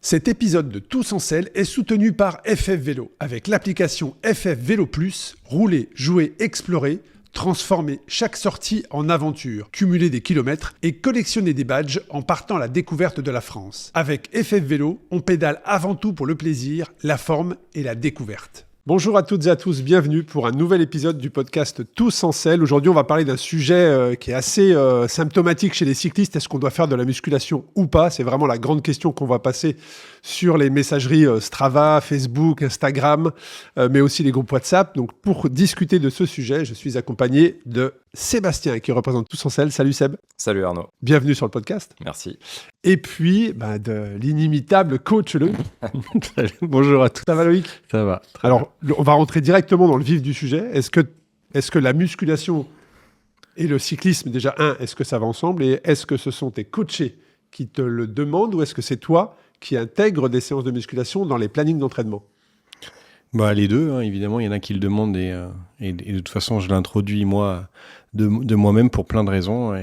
Cet épisode de Tous en selle est soutenu par FF Vélo. Avec l'application FF Vélo Plus, roulez, jouez, explorez, transformez chaque sortie en aventure, cumulez des kilomètres et collectionnez des badges en partant à la découverte de la France. Avec FF Vélo, on pédale avant tout pour le plaisir, la forme et la découverte. Bonjour à toutes et à tous, bienvenue pour un nouvel épisode du podcast Tous en selle. Aujourd'hui, on va parler d'un sujet qui est assez symptomatique chez les cyclistes. Est-ce qu'on doit faire de la musculation ou pas ? C'est vraiment la grande question qu'on va passer sur les messageries Strava, Facebook, Instagram, mais aussi les groupes WhatsApp. Donc, pour discuter de ce sujet, je suis accompagné de Sébastien qui représente Tous en selle. Salut Seb. Salut Arnaud. Bienvenue sur le podcast. Merci. Et puis, de l'inimitable coach Loïc. Bonjour à tous. Ça va Loïc ? Ça va. Alors, on va rentrer directement dans le vif du sujet. Est-ce que la musculation et le cyclisme, déjà, est-ce que ça va ensemble ? Et est-ce que ce sont tes coachés qui te le demandent ou est-ce que c'est toi qui intègres des séances de musculation dans les plannings d'entraînement ? Les deux, hein, évidemment. Il y en a qui le demandent et de toute façon, je l'introduis moi de moi-même pour plein de raisons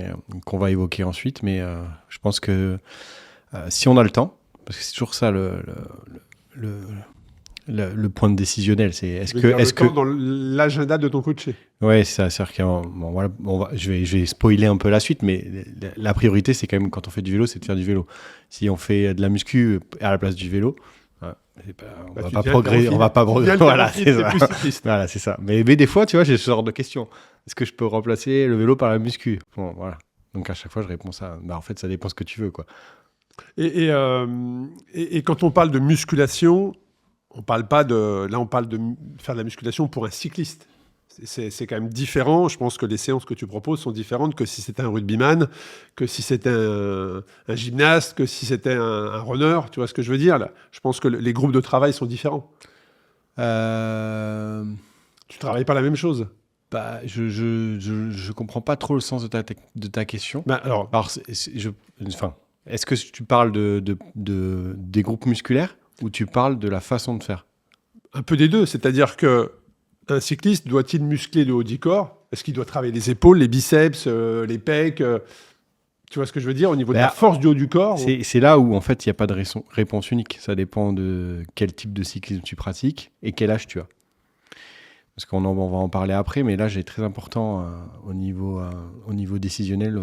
qu'on va évoquer ensuite. Mais je pense que si on a le temps, parce que c'est toujours ça le point décisionnel, c'est est-ce que dans l'agenda de ton coaché. Ouais, c'est ça. C'est-à-dire que je vais spoiler un peu la suite, mais la priorité, c'est quand même quand on fait du vélo, c'est de faire du vélo. Si on fait de la muscu à la place du vélo, on va pas progresser. Voilà, c'est ça. Voilà, c'est ça. Mais des fois, tu vois, j'ai ce genre de questions. Est-ce que je peux remplacer le vélo par la muscu ? Bon, voilà. Donc à chaque fois, je réponds ça. En fait, ça dépend ce que tu veux, quoi. Et quand on parle de musculation, on parle de faire de la musculation pour un cycliste. C'est quand même différent. Je pense que les séances que tu proposes sont différentes que si c'était un rugbyman, que si c'était un gymnaste, que si c'était un runner. Tu vois ce que je veux dire là ? Je pense que les groupes de travail sont différents. Tu travailles pas la même chose. Je comprends pas trop le sens de ta question. Est-ce que tu parles des groupes musculaires ou tu parles de la façon de faire ? Un peu des deux. C'est-à-dire que un cycliste doit-il muscler le haut du corps ? Est-ce qu'il doit travailler les épaules, les biceps, les pecs ? Tu vois ce que je veux dire au niveau de la force du haut du corps ? C'est là où en fait il n'y a pas de réponse unique. Ça dépend de quel type de cyclisme tu pratiques et quel âge tu as. Parce qu'on va en parler après, mais l'âge est très important au niveau décisionnel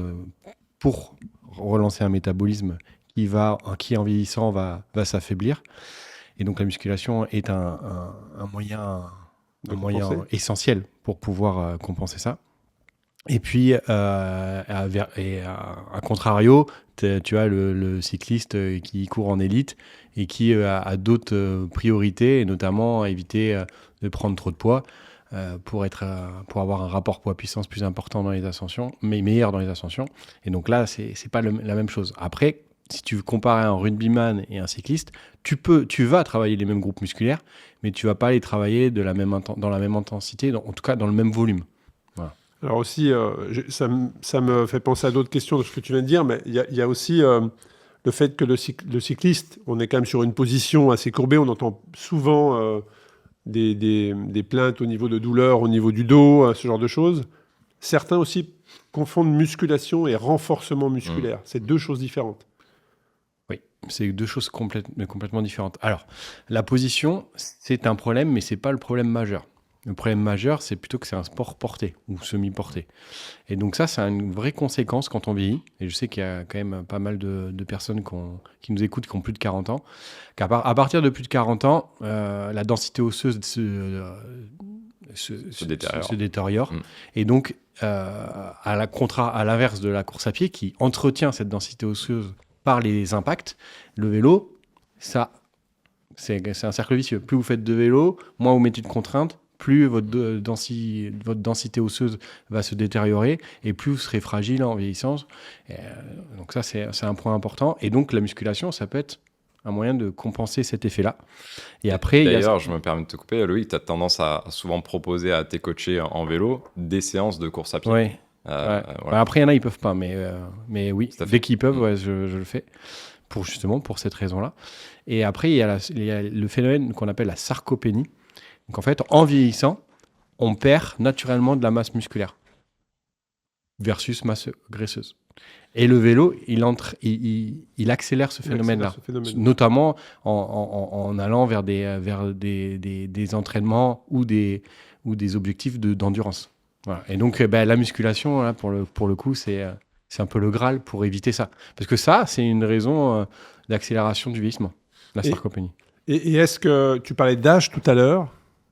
pour relancer un métabolisme qui en vieillissant va s'affaiblir. Et donc la musculation est un moyen essentiel pour pouvoir compenser ça. Et puis, à contrario, tu as le cycliste qui court en élite et qui a d'autres priorités, et notamment éviter de prendre trop de poids pour avoir un rapport poids-puissance plus important dans les ascensions, mais meilleur dans les ascensions. Et donc là, c'est pas la même chose. Après, si tu veux comparer un rugbyman et un cycliste, tu vas travailler les mêmes groupes musculaires, mais tu vas pas les travailler dans la même intensité, en tout cas dans le même volume. Voilà. Alors aussi, ça me fait penser à d'autres questions de ce que tu viens de dire, mais il y a aussi le fait que le cycliste, on est quand même sur une position assez courbée, on entend souvent des plaintes au niveau de douleurs, au niveau du dos, ce genre de choses. Certains aussi confondent musculation et renforcement musculaire. C'est deux choses différentes. C'est deux choses complètement différentes. Alors, la position, c'est un problème, mais c'est pas le problème majeur. Le problème majeur, c'est plutôt que c'est un sport porté ou semi-porté. Et donc ça a une vraie conséquence quand on vieillit. Et je sais qu'il y a quand même pas mal de personnes qui nous écoutent qui ont plus de 40 ans. À partir de plus de 40 ans, la densité osseuse se détériore. Et donc, à l'inverse de la course à pied qui entretient cette densité osseuse par les impacts, le vélo, c'est un cercle vicieux. Plus vous faites de vélo, moins vous mettez de contraintes, plus votre densité osseuse va se détériorer et plus vous serez fragile en vieillissant. Donc ça, c'est un point important. Et donc, la musculation, ça peut être un moyen de compenser cet effet-là. Et après, d'ailleurs, je me permets de te couper, Loïc, tu as tendance à souvent proposer à tes coachés en vélo des séances de course à pied. Oui. Voilà. Après, il y en a, ils peuvent pas, mais oui, dès qu'ils peuvent, je le fais, pour cette raison-là. Et après, il y a le phénomène qu'on appelle la sarcopénie. Donc en fait, en vieillissant, on perd naturellement de la masse musculaire versus masse graisseuse. Et le vélo, il accélère ce phénomène-là, notamment en allant vers des entraînements ou des objectifs d'endurance. Voilà. Et donc, la musculation, là, pour le coup, c'est un peu le Graal pour éviter ça. Parce que ça, c'est une raison d'accélération du vieillissement, la sarcopénie. Et est-ce que tu parlais d'âge tout à l'heure?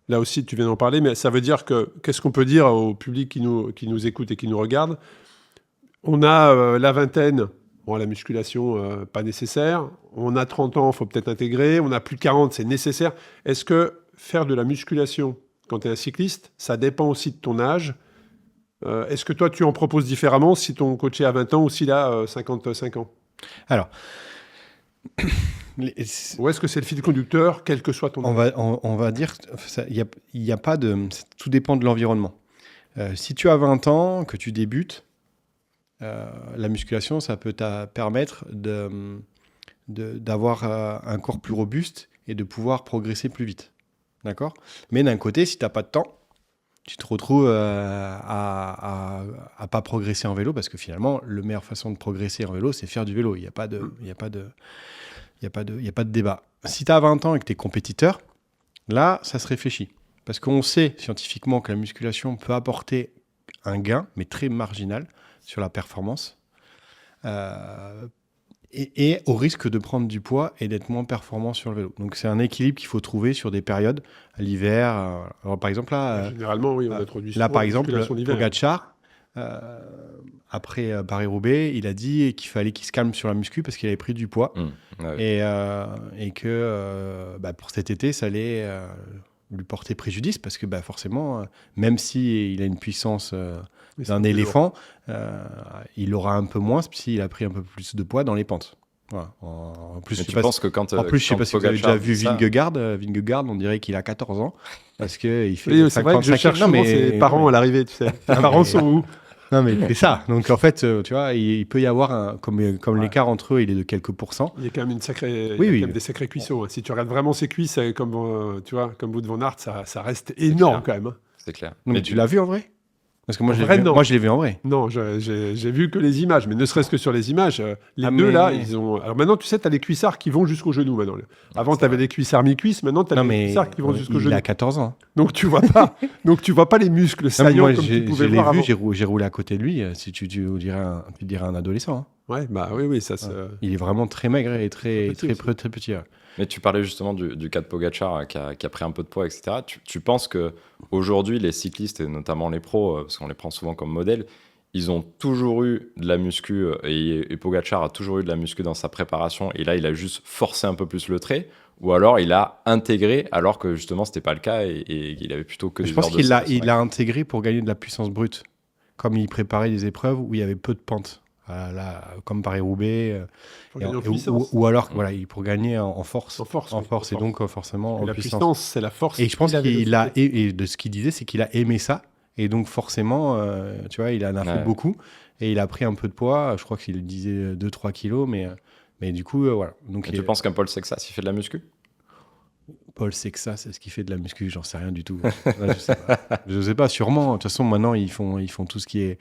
Là aussi, tu viens d'en parler, mais ça veut dire qu'est-ce qu'on peut dire au public qui nous écoute et qui nous regarde? On a la vingtaine, bon, la musculation, pas nécessaire. On a 30 ans, il faut peut-être intégrer. On a plus de 40, c'est nécessaire. Est-ce que faire de la musculation quand tu es un cycliste, ça dépend aussi de ton âge? Est-ce que toi, tu en proposes différemment si ton coach est à 20 ans ou s'il a 55 ans? Alors... Ou est-ce que c'est le fil conducteur, quel que soit ton âge? On va dire, il y a pas de... Tout dépend de l'environnement. Si tu as 20 ans, que tu débutes, la musculation, ça peut te permettre d'avoir un corps plus robuste et de pouvoir progresser plus vite. D'accord ? Mais d'un côté, si tu n'as pas de temps, tu te retrouves à pas progresser en vélo parce que finalement, la meilleure façon de progresser en vélo, c'est faire du vélo. Il n'y a pas de débat. Si tu as 20 ans et que tu es compétiteur, là, ça se réfléchit. Parce qu'on sait scientifiquement que la musculation peut apporter un gain, mais très marginal, sur la performance, et au risque de prendre du poids et d'être moins performant sur le vélo. Donc c'est un équilibre qu'il faut trouver sur des périodes, à l'hiver. Alors par exemple là, généralement oui, on introduit là par exemple Pogačar, après Paris-Roubaix, il a dit qu'il fallait qu'il se calme sur la muscu parce qu'il avait pris du poids et que pour cet été ça allait lui porter préjudice parce que forcément, même s'il a une puissance d'un éléphant, il aura un peu moins s'il a pris un peu plus de poids dans les pentes. Voilà. En plus, je sais pas si vous avez déjà vu Vingegaard, on dirait qu'il a 14 ans parce qu'il fait 55 ans. Mais ses parents à l'arrivée, tu sais. Les parents sont où? Non, mais c'est ça. Donc, en fait, tu vois, il peut y avoir comme l'écart entre eux, il est de quelques pourcents. Il y a quand même des sacrés cuissots. Si tu regardes vraiment ses cuisses, comme Wout van Aert, ça reste énorme quand même. C'est clair. Mais tu l'as vu en vrai? Parce que moi, je l'ai vu en vrai. Non, j'ai vu que les images, mais ne serait-ce que sur les images, là, ils ont... Alors maintenant, tu sais, tu as les cuissards qui vont jusqu'au genou maintenant. Avant, tu avais les cuissards mi-cuisse, maintenant, tu as les cuissards qui vont jusqu'au genou. Il a 14 ans. Donc, tu vois pas les muscles saillants comme tu pouvais voir avant. J'ai roulé à côté de lui, si tu dirais un adolescent. Hein. Ouais, oui, ça se... Il est vraiment très maigre et très petit. Ouais. Mais tu parlais justement du cas de Pogačar qui a pris un peu de poids, etc. Tu penses qu'aujourd'hui, les cyclistes, et notamment les pros, parce qu'on les prend souvent comme modèle, ils ont toujours eu de la muscu, et Pogačar a toujours eu de la muscu dans sa préparation, et là, il a juste forcé un peu plus le trait, ou alors il a intégré, alors que justement, c'était pas le cas, et il avait plutôt que... Je pense qu'il l'a intégré pour gagner de la puissance brute, comme il préparait des épreuves où il y avait peu de pente. Comme Paris-Roubaix, ou alors pour gagner en force, et donc forcément en la puissance. C'est la force. Et je pense et de ce qu'il disait, c'est qu'il a aimé ça, et donc forcément, tu vois, il en a fait beaucoup, et il a pris un peu de poids. Je crois qu'il disait 2-3 kilos, mais du coup, voilà. Donc, tu penses qu'un Paul Sexas, il fait de la muscu? Paul Sexas, c'est ce qu'il fait de la muscu? J'en sais rien du tout. Je sais pas, sûrement. De toute façon, maintenant, ils font tout ce qui est...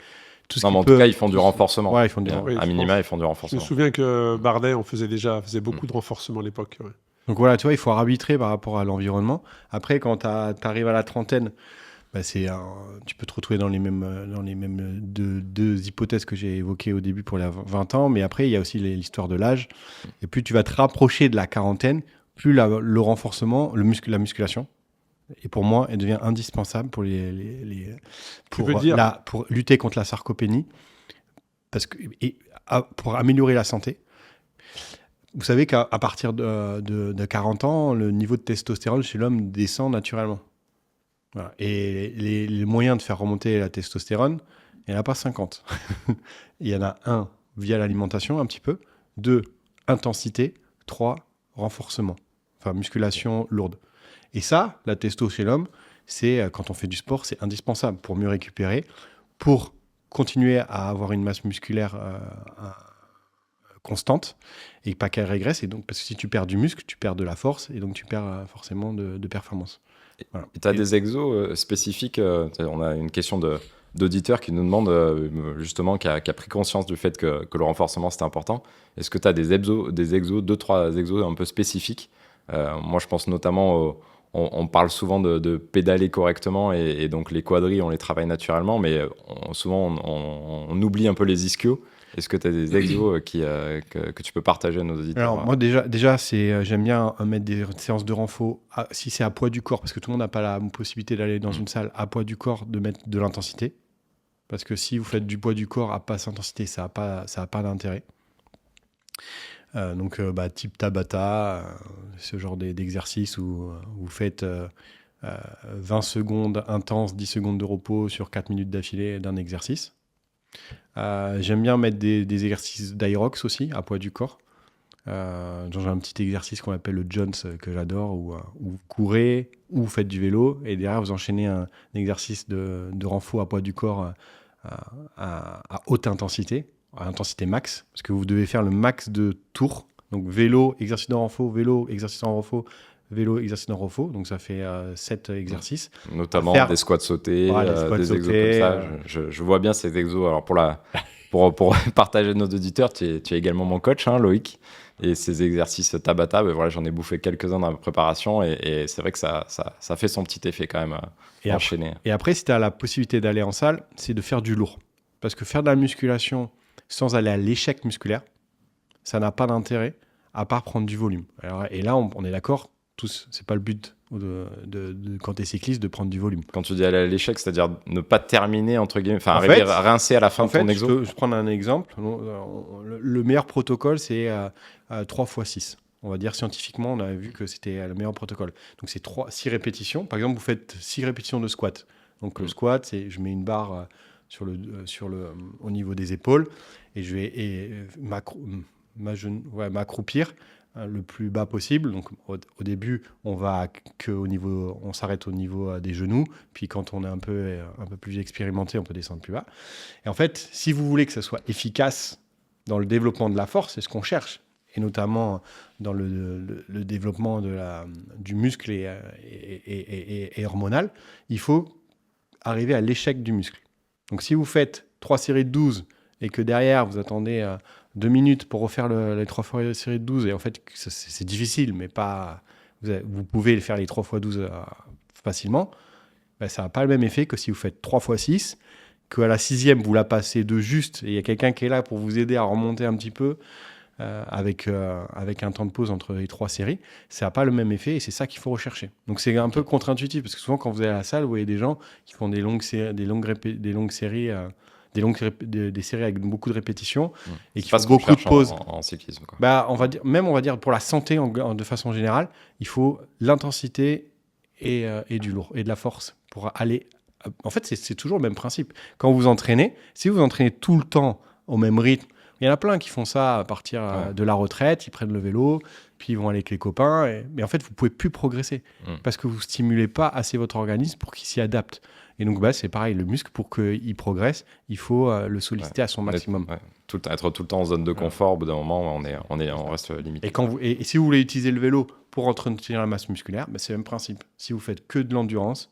En tout cas, ils font du renforcement. Ouais, ils font du renforcement. À minima, ils font du renforcement. Je me souviens que Bardet, on faisait beaucoup de renforcement à l'époque. Ouais. Donc voilà, tu vois, il faut arbitrer par rapport à l'environnement. Après, quand tu arrives à la trentaine, tu peux te retrouver dans les mêmes deux hypothèses que j'ai évoquées au début pour les 20 ans. Mais après, il y a aussi l'histoire de l'âge. Et plus tu vas te rapprocher de la quarantaine, plus le renforcement, la musculation, et pour moi, elle devient indispensable pour pour lutter contre la sarcopénie, pour améliorer la santé. Vous savez qu'à partir de 40 ans, le niveau de testostérone chez l'homme descend naturellement. Voilà. Et les moyens de faire remonter la testostérone, il n'y en a pas 50. Il y en a 1, via l'alimentation un petit peu. 2, intensité. 3, renforcement. Enfin, musculation lourde. Et ça, la testo chez l'homme, c'est quand on fait du sport, c'est indispensable pour mieux récupérer, pour continuer à avoir une masse musculaire constante et pas qu'elle régresse. Et donc, parce que si tu perds du muscle, tu perds de la force et donc tu perds forcément de performance. Voilà. Et tu as des exos spécifiques. On a une question d'auditeurs qui nous demandent justement, qui a pris conscience du fait que le renforcement c'était important. Est-ce que tu as des exos, 2-3 exos un peu spécifiques? Moi je pense notamment on parle souvent de pédaler correctement et donc les quadris on les travaille naturellement, mais souvent on oublie un peu les ischios. Est-ce que tu as des exos que tu peux partager à nos auditeurs? Alors, moi, déjà j'aime bien mettre des séances de renfo, si c'est à poids du corps, parce que tout le monde n'a pas la possibilité d'aller dans une salle à poids du corps, de mettre de l'intensité. Parce que si vous faites du poids du corps à basse intensité, ça n'a pas d'intérêt. Donc, type Tabata, ce genre d'exercice où vous faites 20 secondes intenses, 10 secondes de repos sur 4 minutes d'affilée d'un exercice. J'aime bien mettre des exercices d'Aerox aussi, à poids du corps. J'ai un petit exercice qu'on appelle le Jones que j'adore, où vous courez ou vous faites du vélo et derrière vous enchaînez un exercice de renfo à poids du corps à haute intensité, à intensité max, parce que vous devez faire le max de tours. Donc vélo, exercice de renfo, vélo, exercice de renfo, vélo, exercice de renfo. Donc ça fait 7 exercices. Notamment des squats sautés, des exos comme ça. Je vois bien ces exos. Alors pour partager nos auditeurs, tu es également mon coach, hein, Loïc. Et ces exercices Tabata, voilà, j'en ai bouffé quelques-uns dans ma préparation et c'est vrai que ça fait son petit effet quand même enchaîné. Et après, si tu as la possibilité d'aller en salle, c'est de faire du lourd. Parce que faire de la musculation sans aller à l'échec musculaire, ça n'a pas d'intérêt à part prendre du volume. Alors, et là, on est d'accord, tous, c'est pas le but quand tu es cycliste de prendre du volume. Quand tu dis aller à l'échec, c'est-à-dire ne pas terminer, entre guillemets, enfin arriver à rincer à la fin de ton exo. Je prends un exemple. Le meilleur protocole, c'est 3 x 6. On va dire scientifiquement, on a vu que c'était le meilleur protocole. Donc c'est 6 répétitions. Par exemple, vous faites 6 répétitions de squat. Donc le squat, c'est je mets une barre au niveau des épaules et je vais m'accroupir le plus bas possible. Donc au début, on s'arrête au niveau des genoux. Puis quand on est un peu plus expérimenté, on peut descendre plus bas. Et en fait, si vous voulez que ça soit efficace dans le développement de la force, c'est ce qu'on cherche, et notamment dans le développement du muscle et hormonal, il faut arriver à l'échec du muscle. Donc si vous faites 3 séries de 12 et que derrière vous attendez 2 minutes pour refaire les 3 séries de 12, et en fait c'est difficile, mais pas, vous pouvez faire les 3 x 12 facilement, ça n'a pas le même effet que si vous faites 3 x 6, qu'à la 6e vous la passez de juste, et il y a quelqu'un qui est là pour vous aider à remonter un petit peu, avec un temps de pause entre les 3 séries, ça n'a pas le même effet et c'est ça qu'il faut rechercher. Donc c'est un peu contre-intuitif parce que souvent quand vous allez à la salle, vous voyez des gens qui font des séries avec beaucoup de répétitions et qui font beaucoup de pauses. En cyclisme, quoi. On va dire pour la santé de façon générale, il faut l'intensité et du lourd et de la force pour aller. En fait, c'est toujours le même principe. Quand vous entraînez, si vous entraînez tout le temps au même rythme, il y en a plein qui font ça à partir de la retraite, ils prennent le vélo, puis ils vont aller avec les copains. Mais en fait, vous ne pouvez plus progresser parce que vous ne stimulez pas assez votre organisme pour qu'il s'y adapte. Et donc, c'est pareil, le muscle, pour qu'il progresse, il faut le solliciter à son maximum. Être tout le temps en zone de confort, au bout d'un moment, on reste limité. Et si vous voulez utiliser le vélo pour entretenir la masse musculaire, c'est le même principe. Si vous faites que de l'endurance,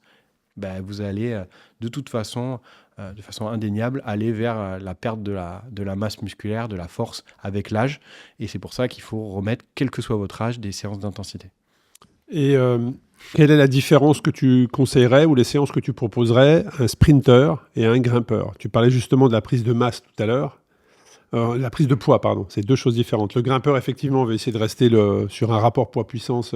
vous allez de toute façon, de façon indéniable, aller vers la perte de la masse musculaire, de la force avec l'âge. Et c'est pour ça qu'il faut remettre, quel que soit votre âge, des séances d'intensité. Et quelle est la différence que tu conseillerais ou les séances que tu proposerais à un sprinter et à un grimpeur? Tu parlais justement de la prise de masse tout à l'heure. La prise de poids, pardon. C'est 2 choses différentes. Le grimpeur, effectivement, on va essayer de rester sur un rapport poids-puissance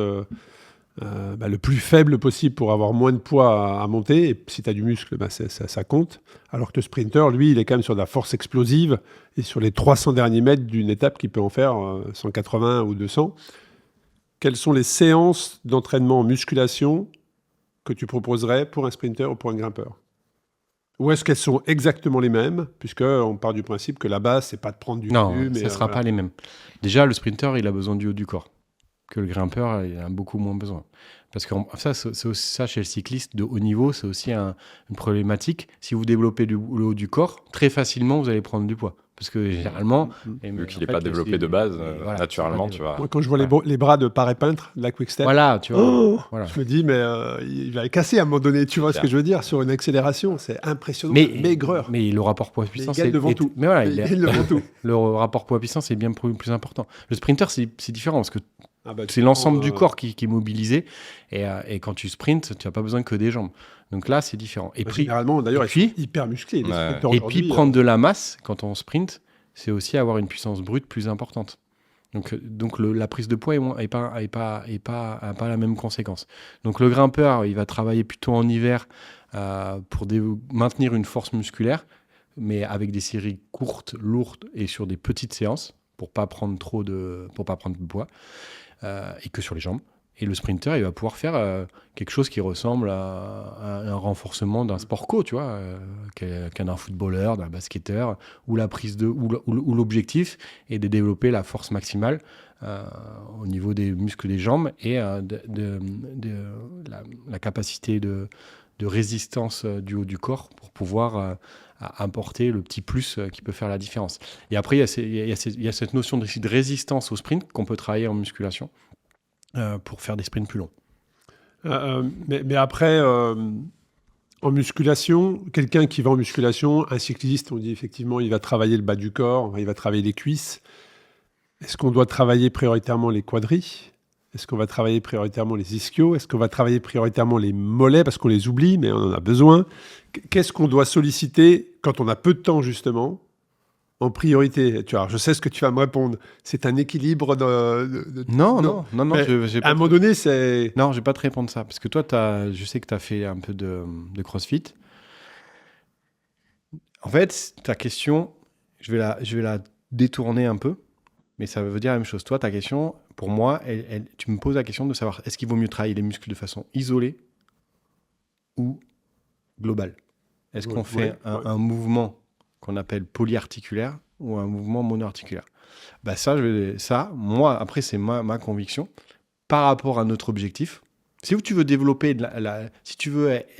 le plus faible possible pour avoir moins de poids à monter. Et si tu as du muscle, ça compte. Alors que le sprinter, lui, il est quand même sur de la force explosive et sur les 300 derniers mètres d'une étape qui peut en faire 180 ou 200. Quelles sont les séances d'entraînement en musculation que tu proposerais pour un sprinter ou pour un grimpeur? Ou est-ce qu'elles sont exactement les mêmes, puisqu'on part du principe que la base, c'est pas de prendre du volume. Non, ça ne sera pas les mêmes. Déjà, le sprinter, il a besoin du haut du corps, que le grimpeur, il a beaucoup moins besoin. Parce que ça, chez le cycliste de haut niveau, c'est aussi une problématique. Si vous développez le haut du corps, très facilement, vous allez prendre du poids. Parce que généralement, Vu qu'il n'est pas développé de base, voilà, naturellement, c'est tu vas. Moi, quand je vois les bras de Paré Peintre, de la Quickstep, Voilà, tu vois. Voilà. je me dis, mais il va casser à un moment donné, tu vois ce que je veux dire, sur une accélération. C'est impressionnant, maigreur. Mais le rapport poids-puissance, il gagne devant tout. Mais voilà, Il gagne devant tout. le rapport poids-puissance est bien plus important. Le sprinter, c'est différent parce que Tu c'est l'ensemble prends, du corps qui est mobilisé. Et quand tu sprintes, tu n'as pas besoin que des jambes. Donc là, c'est différent. Et puis, généralement, d'ailleurs, et puis- ils sont hyper musclés. Les sprinters et aujourd'hui, puis prendre de la masse quand on sprint, c'est aussi avoir une puissance brute plus importante. Donc la prise de poids n'a pas la même conséquence. Donc le grimpeur, il va travailler plutôt en hiver pour maintenir une force musculaire, mais avec des séries courtes, lourdes et sur des petites séances pour pas prendre de poids et que sur les jambes. Et le sprinter, il va pouvoir faire quelque chose qui ressemble à un renforcement d'un sport co, tu vois, qu'un footballeur, d'un basketteur, où la prise où l'objectif est de développer la force maximale au niveau des muscles des jambes et la capacité de résistance du haut du corps pour pouvoir apporter le petit plus qui peut faire la différence. Et après, il y a cette notion de résistance au sprint qu'on peut travailler en musculation. Pour faire des sprints plus longs. Mais après, en musculation, quelqu'un qui va en musculation, un cycliste, on dit effectivement, il va travailler le bas du corps, il va travailler les cuisses. Est-ce qu'on doit travailler prioritairement les quadris ? Est-ce qu'on va travailler prioritairement les ischios ? Est-ce qu'on va travailler prioritairement les mollets parce qu'on les oublie, mais on en a besoin ? Qu'est-ce qu'on doit solliciter quand on a peu de temps, justement, en priorité? Tu vois, je sais ce que tu vas me répondre. C'est un équilibre de... Non. À un moment donné, c'est... Non, je vais pas te répondre ça. Parce que toi, je sais que tu as fait un peu de CrossFit. En fait, ta question, je vais la détourner un peu, mais ça veut dire la même chose. Toi, ta question, pour moi, tu me poses la question de savoir est-ce qu'il vaut mieux travailler les muscles de façon isolée ou globale. Est-ce qu'on fait un mouvement qu'on appelle polyarticulaire ou un mouvement monoarticulaire. Bah moi, après, c'est ma conviction. Par rapport à notre objectif, si tu veux développer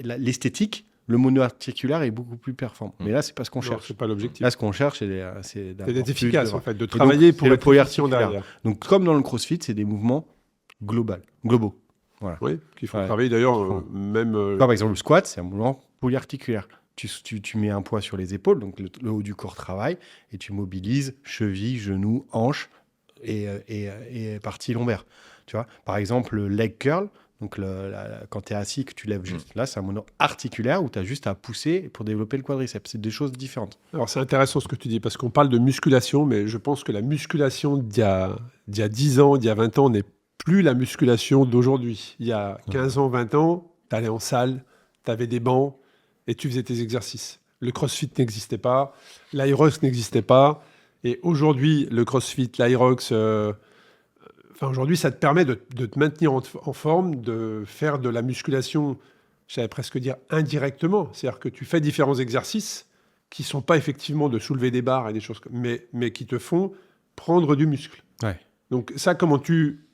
l'esthétique, le monoarticulaire est beaucoup plus performant. Mais là, c'est pas ce qu'on cherche. C'est pas l'objectif. Là, ce qu'on cherche, c'est d'être efficace, en fait, de travailler pour le être efficient derrière. Donc, comme dans le CrossFit, c'est des mouvements globaux. Voilà. Oui, qu'il faut travailler d'ailleurs, même... Par exemple, le squat, c'est un mouvement polyarticulaire. Tu mets un poids sur les épaules, donc le haut du corps travaille, et tu mobilises cheville, genou, hanche et partie lombaire. Tu vois, par exemple, le leg curl, donc quand tu es assis, que tu lèves juste, là, c'est un mouvement articulaire où tu as juste à pousser pour développer le quadriceps. C'est deux choses différentes. Alors, c'est intéressant ce que tu dis, parce qu'on parle de musculation, mais je pense que la musculation d'il y a 10 ans, d'il y a 20 ans, n'est plus la musculation d'aujourd'hui. Il y a 15 ans, 20 ans, tu allais en salle, tu avais des bancs, et tu faisais tes exercices. Le CrossFit n'existait pas, l'Aerox n'existait pas, et aujourd'hui, le CrossFit, l'Aerox, aujourd'hui, ça te permet de te maintenir en forme, de faire de la musculation, j'allais presque dire indirectement, c'est-à-dire que tu fais différents exercices qui ne sont pas effectivement de soulever des barres et des choses, mais qui te font prendre du muscle. Ouais. Donc ça, comment tu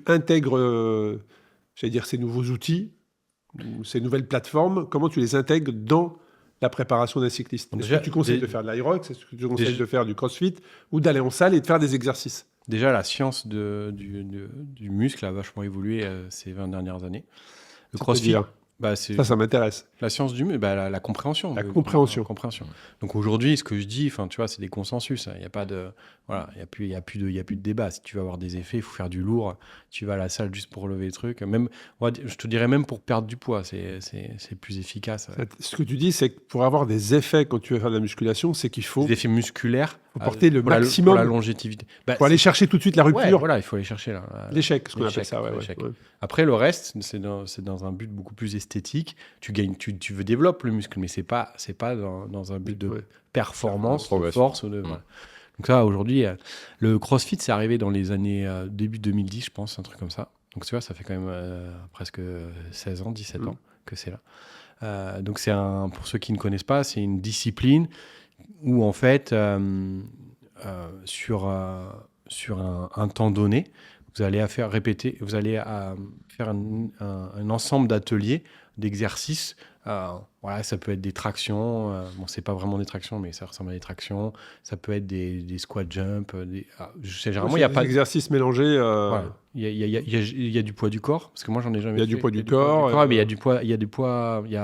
intègres, j'allais dire, ces nouveaux outils, ces nouvelles plateformes, comment tu les intègres dans la préparation d'un cycliste? Est-ce que tu conseilles de faire de l'Aerox? Est-ce que tu conseilles de faire du CrossFit ou d'aller en salle et de faire des exercices? Déjà, la science du muscle a vachement évolué ces 20 dernières années. Le CrossFit, ça m'intéresse. La science du muscle, la compréhension. La compréhension. Donc aujourd'hui, ce que je dis, tu vois, c'est des consensus. Il n'y a pas de, voilà, il y a plus de débat. Si tu veux avoir des effets, il faut faire du lourd. Tu vas à la salle juste pour lever les trucs. Même, je te dirais même pour perdre du poids, c'est plus efficace. Ce que tu dis, c'est que pour avoir des effets quand tu veux faire de la musculation, c'est qu'il faut des effets musculaires. Faut porter le maximum pour la longévité. Faut aller chercher tout de suite la rupture. Voilà, il faut aller chercher l'échec, ce qu'on appelle ça. Ouais. Après, le reste, c'est dans un but beaucoup plus esthétique. Tu gagnes, tu veux développer le muscle, mais c'est pas dans un but de performance, de force. Voilà. Donc ça, aujourd'hui, le CrossFit, c'est arrivé dans les années début 2010, je pense, un truc comme ça. Donc tu vois, ça fait quand même presque 16 ans, 17 ans que c'est là. Donc pour ceux qui ne connaissent pas, c'est une discipline où en fait, sur un temps donné, vous allez faire un ensemble d'ateliers, d'exercices. Voilà, ça peut être des tractions. Bon, c'est pas vraiment des tractions, mais ça ressemble à des tractions. Ça peut être des squat jump. Je sais, généralement, il n'y a pas d'exercices mélangés. Voilà. Il y a du poids du corps, parce que moi, j'en ai jamais fait. Il y a du poids du corps. Mais il y a du poids. Il y a du poids. Il y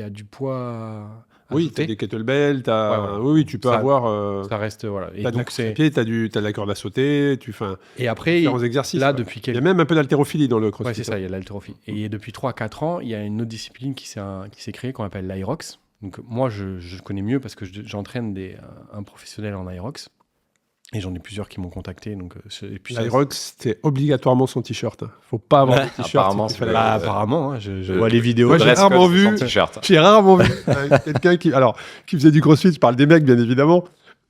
a du poids. Oui, tu as des kettlebells, Ouais. oui, tu peux avoir. Ça reste voilà. Et Tu as donc c'est. tu as de la corde à sauter, Et après, différents exercices. là, ouais. depuis Il y a même un peu d'haltérophilie dans le crossfit. Ouais, c'est ça, il y a l'haltérophilie. Et depuis 3-4 ans, il y a une autre discipline qui s'est créée qu'on appelle l'Aerox. Donc moi, je connais mieux parce que j'entraîne un professionnel en Aerox. Et j'en ai plusieurs qui m'ont contacté. Donc, et puis L'Aerox, c'était obligatoirement son t-shirt. Il ne faut pas avoir de t-shirt. Apparemment, il fallait- apparemment, hein, je vois les vidéos. Moi, j'ai Dress rarement code vu- sans t-shirt. J'ai rarement vu quelqu'un qui faisait du crossfit, je parle des mecs bien évidemment,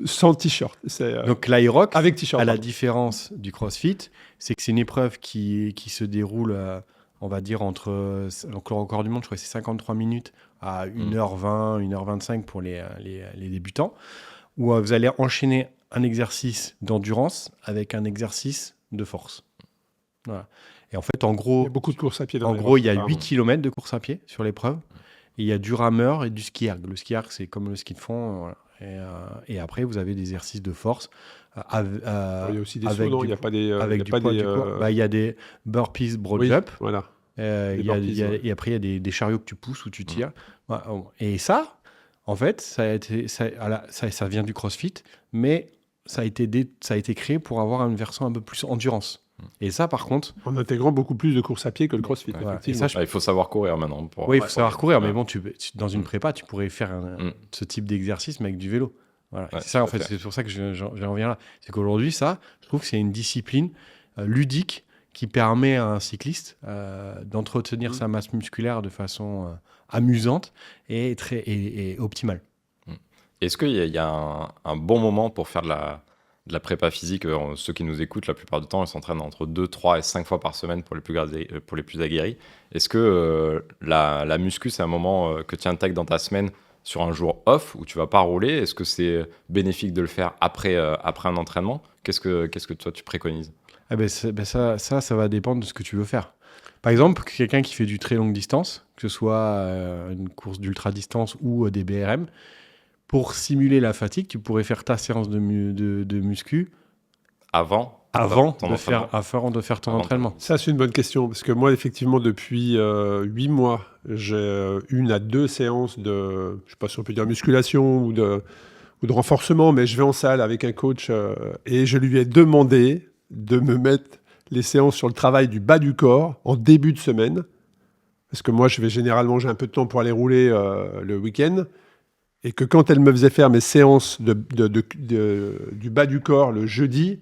sans t-shirt. Donc l'Aerox, Avec t-shirt. à la pardon. différence du CrossFit, c'est que c'est une épreuve qui se déroule, on va dire, entre le record du monde, je crois que c'est 53 minutes à 1h20, 1h25 pour les débutants, où vous allez enchaîner un exercice d'endurance avec un exercice de force. Voilà. Et en fait, en Il y gros, a beaucoup de courses à pied dans En les gros, il y a apparemment. 8 km de course à pied sur l'épreuve. Et il y a du rameur et du ski erg. Le ski erg, c'est comme le ski de fond. Voilà. Et après, vous avez des exercices de force. Il y a aussi des avec sauts, non du Il n'y a pas des. avec il y a du pas poids des, du corps. Bah, il y a des burpees broad oui, jump. voilà. Il y a- il y a- burpees, ouais. Et après, il y a des chariots que tu pousses ou tu tires. Ouais, et ça, en fait, ça vient du CrossFit, mais ça a été créé pour avoir une version un peu plus endurance. Et ça, par contre, En intégrant beaucoup plus de courses à pied que le crossfit. Ouais. Voilà. effectivement. Et ça, Il faut savoir courir maintenant. oui, il faut savoir courir, mais Ouais. bon, dans une prépa, tu pourrais faire ce type d'exercice, mais avec du vélo. Voilà. Ouais, C'est ça, en tout à fait, fait. c'est pour ça que j'en reviens là. C'est qu'aujourd'hui, ça, je trouve que c'est une discipline ludique qui permet à un cycliste d'entretenir sa masse musculaire de façon amusante et optimale. Est-ce qu'il y a un bon moment pour faire de la prépa physique? Ceux qui nous écoutent, la plupart du temps, ils s'entraînent entre 2, 3 et 5 fois par semaine pour les plus aguerris. Est-ce que la muscu, c'est un moment que tu intègres dans ta semaine sur un jour off où tu vas pas rouler? Est-ce que c'est bénéfique de le faire après un entraînement? Qu'est-ce que toi, tu préconises? Ça va dépendre de ce que tu veux faire. Par exemple, quelqu'un qui fait du très longue distance, que ce soit une course d'ultra-distance ou des BRM, pour simuler la fatigue, tu pourrais faire ta séance de muscu Avant ton de faire ton Avant entraînement. Ça, c'est une bonne question. Parce que moi, effectivement, depuis 8 mois, j'ai 1 à 2 séances de, je ne sais pas si on peut dire musculation ou de renforcement, mais je vais en salle avec un coach et je lui ai demandé de me mettre les séances sur le travail du bas du corps en début de semaine. Parce que moi, je vais généralement, j'ai un peu de temps pour aller rouler le week-end. Et que quand elle me faisait faire mes séances du bas du corps le jeudi,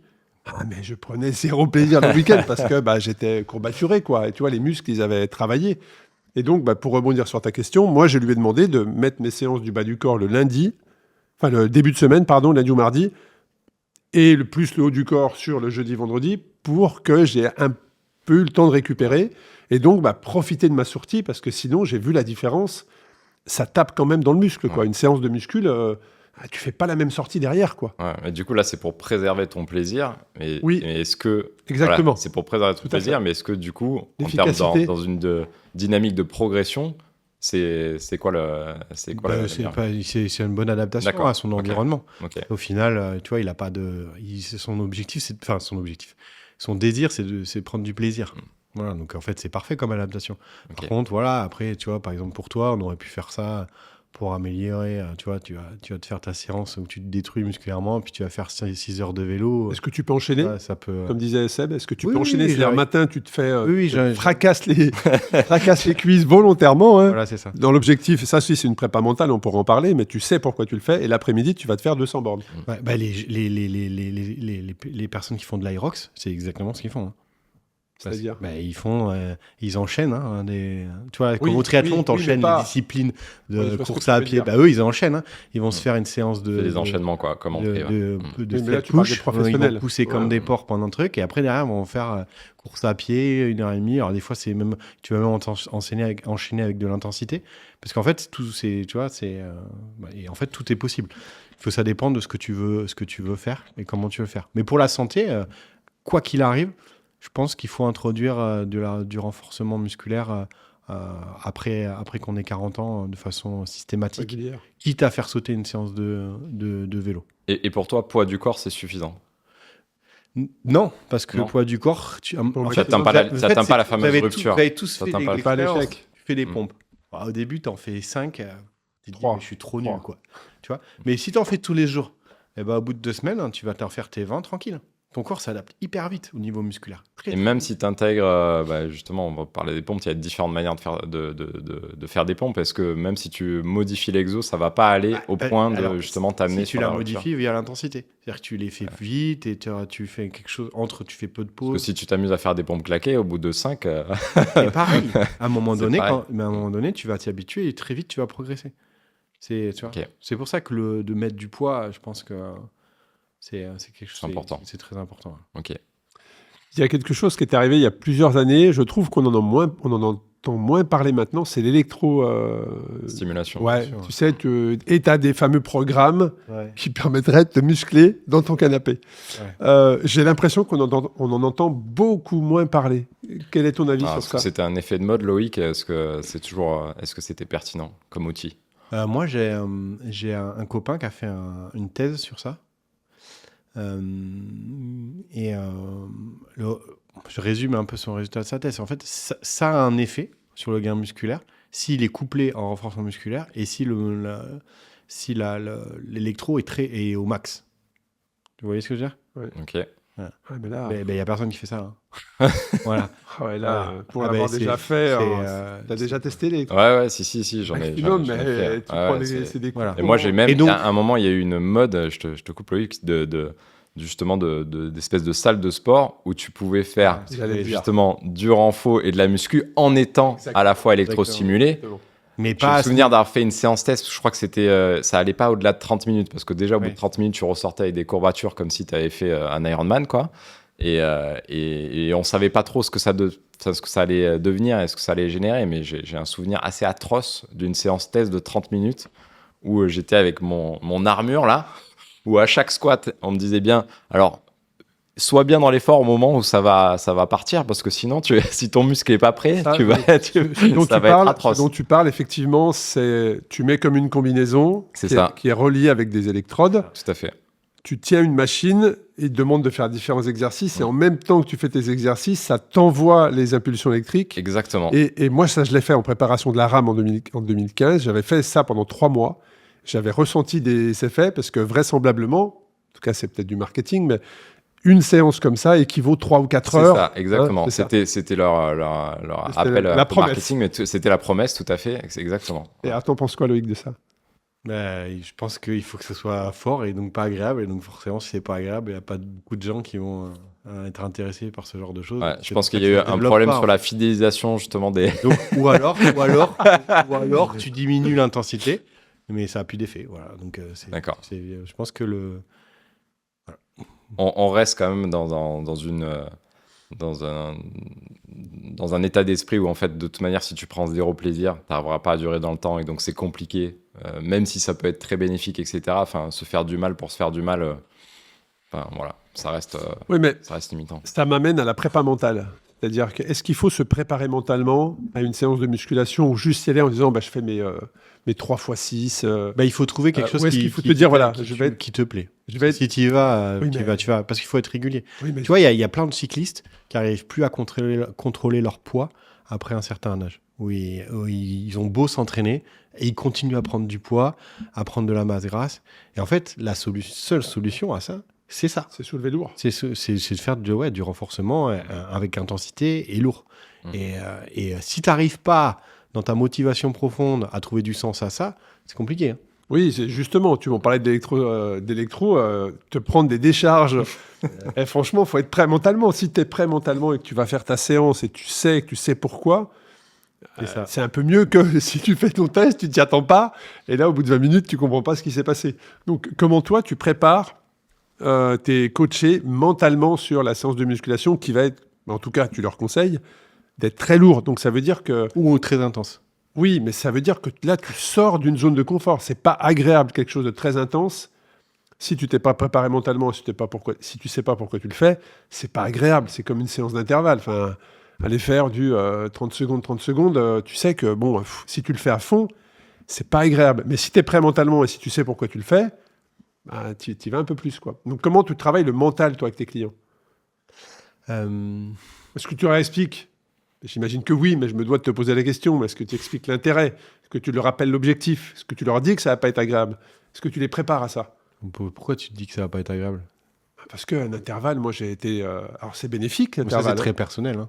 mais je prenais zéro plaisir le week-end parce que j'étais courbaturé, quoi. Et tu vois, les muscles, ils avaient travaillé. Et donc, pour rebondir sur ta question, moi, je lui ai demandé de mettre mes séances du bas du corps le début de semaine, lundi ou mardi, et le haut du corps sur le jeudi, vendredi, pour que j'ai un peu eu le temps de récupérer. Et donc, profiter de ma sortie, parce que sinon, j'ai vu la différence. Ça tape quand même dans le muscle, quoi. Ouais. Une séance de muscule, tu fais pas la même sortie derrière, quoi. Ouais, mais du coup, là, c'est pour préserver ton plaisir. Mais, Oui. mais est-ce que. Exactement. Voilà, c'est pour préserver ton Tout à plaisir, fait. mais est-ce que du coup, en termes L'efficacité. dans une dynamique de progression, c'est quoi le. C'est quoi la meilleure- C'est une bonne adaptation D'accord. à son Ok. environnement. Ok. Au final, tu vois, il a pas de. Son désir, c'est de prendre du plaisir. Voilà, donc en fait, c'est parfait comme adaptation. Ok. Par contre, voilà, après, tu vois, par exemple, pour toi, on aurait pu faire ça pour améliorer. Tu vois, tu vas te faire ta séance où tu te détruis musculairement, puis tu vas faire 6 heures de vélo. Est-ce que tu peux enchaîner Ouais, ça peut. Comme disait Seb, est-ce que tu Oui, peux oui, enchaîner oui, C'est-à-dire, j'arrive. matin, tu te fais Oui, tu fracasses les cuisses volontairement. Hein. Voilà, c'est ça. Dans l'objectif, ça aussi, c'est une prépa mentale, on pourra en parler, mais tu sais pourquoi tu le fais. Et l'après-midi, tu vas te faire 200 bornes. Ouais, les personnes qui font de l'Aerox, c'est exactement ce qu'ils font. Hein. C'est-à-dire Ils enchaînent. Hein, tu vois, comme Oui, au triathlon, oui, t'enchaînes mais pas- les disciplines Oui, de je vois ce que course tu à veux pied. dire. Eux, ils enchaînent. Hein. Ils vont se faire une séance de. Fais des enchaînements, quoi, comme en pré, ouais. de Oui, mais là, step tu parles des push. professionnels. Ils vont pousser comme Ouais. des porcs pendant un truc. Et après, derrière, ils vont faire course à pied, 1h30. Alors, des fois, tu vas même enchaîner avec de l'intensité. Parce qu'en fait, et en fait, tout est possible. Ça dépend de ce que tu veux faire et comment tu veux le faire. Mais pour la santé, quoi qu'il arrive, Je pense qu'il faut introduire du renforcement musculaire après qu'on ait 40 ans de façon systématique, Régulière. quitte à faire sauter une séance de vélo. Et pour toi, poids du corps, c'est suffisant? Non, parce que Non. le poids du corps, En fait, t'atteins pas la fameuse rupture. Vous avez tous Ça fait atteint pas le- pas l'expérience. l'échec. Tu fais des Mm. pompes. Bah, au début, tu en fais 5. Tu te dis, Trois. mais je suis trop nul, Trois. quoi. Tu vois. Mais si tu en fais tous les jours, eh ben, au bout de 2 semaines, tu vas t'en faire tes 20 tranquille. Ton corps s'adapte hyper vite au niveau musculaire. Très, Et très même vite. si tu intègres, justement, on va parler des pompes, il y a différentes manières de faire des pompes. Est-ce que même si tu modifies l'exo, ça va pas aller au point de Alors, justement t'amener si tu sur la la rupture? modifies via l'intensité. C'est-à-dire que tu les fais vite et tu fais quelque chose tu fais peu de Parce que pause. si tu t'amuses à faire des pompes claquées, au bout de 5, C'est pareil. À un moment C'est donné, pareil. tu vas t'y habituer et très vite, tu vas progresser. Tu vois. Ok. C'est pour ça que de mettre du poids, je pense que c'est quelque chose. C'est important. C'est très important. ok. Il y a quelque chose qui est arrivé il y a plusieurs années. Je trouve qu'on en entend moins parler maintenant. C'est l'électro. Stimulation. Ouais, sûr. tu sais, tu as des fameux programmes Ouais. qui permettraient de te muscler dans ton canapé. J'ai l'impression qu'on en entend beaucoup moins parler. Quel est ton avis sur Est-ce que ça? c'était un effet de mode, Loïc? Est-ce que c'était pertinent comme outil? Moi, j'ai un copain qui a fait une thèse sur ça. Je résume un peu son résultat de sa thèse. En fait, ça a un effet sur le gain musculaire s'il est couplé en renforcement musculaire et si l'électro est au max. Vous voyez ce que je veux dire? Ok. Ouais, mais là, Il n'y a personne qui fait ça. Hein. Voilà. ouais, là, Ouais. pour Ah, l'avoir ben, déjà fait, c'est, t'as déjà testé les Ouais, si, j'en ai. maximum, j'en ai mais fait. tu Ouais, prends ouais, c'est des voilà. Et moi, j'ai même, Et donc- à un moment, il y a eu une mode, je te coupe Loïc, justement d'espèces de salles de sport où tu pouvais faire J'allais le dire. justement du renfo et de la muscu en étant Exactement. à la fois électro-stimulé. Exactement. Mais J'ai pas le souvenir d'avoir fait une séance test, je crois que ça allait pas au-delà de 30 minutes, parce que déjà au bout Oui. de 30 minutes, tu ressortais avec des courbatures comme si tu avais fait un Ironman, quoi. Et on savait pas trop ce que ça allait devenir et ce que ça allait générer, mais j'ai un souvenir assez atroce d'une séance test de 30 minutes où j'étais avec mon armure là, où à chaque squat, on me disait bien, alors, sois bien dans l'effort au moment où ça va partir, parce que sinon, si ton muscle est pas prêt, Ça, ça va être atroce. Ce dont tu parles, effectivement, c'est tu mets comme une combinaison C'est qui, ça. Qui est reliée avec des électrodes. Tout à fait. Tu tiens une machine et il te demande de faire différents exercices. Et en même temps que tu fais tes exercices, ça t'envoie les impulsions électriques. Exactement. Et moi, ça, je l'ai fait en préparation de la rame en 2015. J'avais fait ça pendant 3 mois. J'avais ressenti des effets parce que vraisemblablement, en tout cas, c'est peut-être du marketing, mais une séance comme ça équivaut 3 ou 4 C'est heures. ça, exactement. Hein, c'est ça. C'était leur C'était appel la un peu promesse. marketing, mais c'était la promesse, tout à fait. C'est exactement. Et alors, t'en penses quoi, Loïc, de ça? Je pense qu'il faut que ce soit fort et donc pas agréable. Et donc forcément, si c'est pas agréable, il n'y a pas beaucoup de gens qui vont être intéressés par ce genre de choses. Ouais, je C'est pense pour qu'il y ça a que eu ça un développe problème pas, sur en la fidélisation justement des. fait. Donc, ou alors tu diminues l'intensité, mais ça a plus d'effet. Voilà. Donc D'accord. je pense que On reste quand même dans un état d'esprit où en fait de toute manière si tu prends zéro plaisir, tu n'arriveras pas à durer dans le temps et donc c'est compliqué, même si ça peut être très bénéfique, etc. Enfin, se faire du mal pour se faire du mal, voilà, ça reste Oui, mais limitant. ça m'amène à la prépa mentale. C'est-à-dire que est-ce qu'il faut se préparer mentalement à une séance de musculation ou juste y aller en disant je fais mes 3 x 6 il faut trouver quelque chose ou est-ce qu'il faut te dire, voilà, qui te plaît. je vais être... Si tu y vas, Oui, tu mais- vas, parce qu'il faut être régulier. Oui, mais Tu vois, il y a plein de cyclistes qui n'arrivent plus à contrôler leur poids après un certain âge. Où ils ont beau s'entraîner et ils continuent à prendre du poids, à prendre de la masse grasse. Et en fait, la seule solution à ça, c'est ça. c'est soulever lourd. C'est de faire du renforcement avec intensité et lourd. Et si tu n'arrives pas, dans ta motivation profonde, à trouver du sens à ça, c'est compliqué. Hein. Oui, c'est justement, tu m'en parlais d'électro, te prendre des décharges. Et franchement, il faut être prêt mentalement. Si tu es prêt mentalement et que tu vas faire ta séance et tu sais pourquoi, C'est ça. c'est un peu mieux que si tu fais ton test, tu t'y attends pas, et là, au bout de 20 minutes, tu comprends pas ce qui s'est passé. Donc, comment toi, tu prépares tes coachés mentalement sur la séance de musculation qui va être, en tout cas, tu leur conseilles, d'être très lourd. Donc, ça veut dire que... Ou très intense. Oui, mais ça veut dire que là, tu sors d'une zone de confort. C'est pas agréable, quelque chose de très intense. Si tu t'es pas préparé mentalement, si tu sais pas pourquoi tu le fais, c'est pas agréable. C'est comme une séance d'intervalle. Enfin, aller faire du 30 secondes, tu sais que bon, si tu le fais à fond, c'est pas agréable. Mais si tu es prêt mentalement et si tu sais pourquoi tu le fais, bah, tu y vas un peu plus, quoi. Donc, comment tu travailles le mental, toi, avec tes clients? Est-ce que tu leur expliques? J'imagine que oui, mais je me dois de te poser la question. Est-ce que tu expliques l'intérêt? Est-ce que tu leur rappelles l'objectif? Est-ce que tu leur dis que ça va pas être agréable? Est-ce que tu les prépares à ça? Pourquoi tu te dis que ça va pas être agréable? Parce qu'un intervalle, moi, j'ai été... alors, c'est bénéfique, Ça, l'intervalle. c'est très personnel. Hein.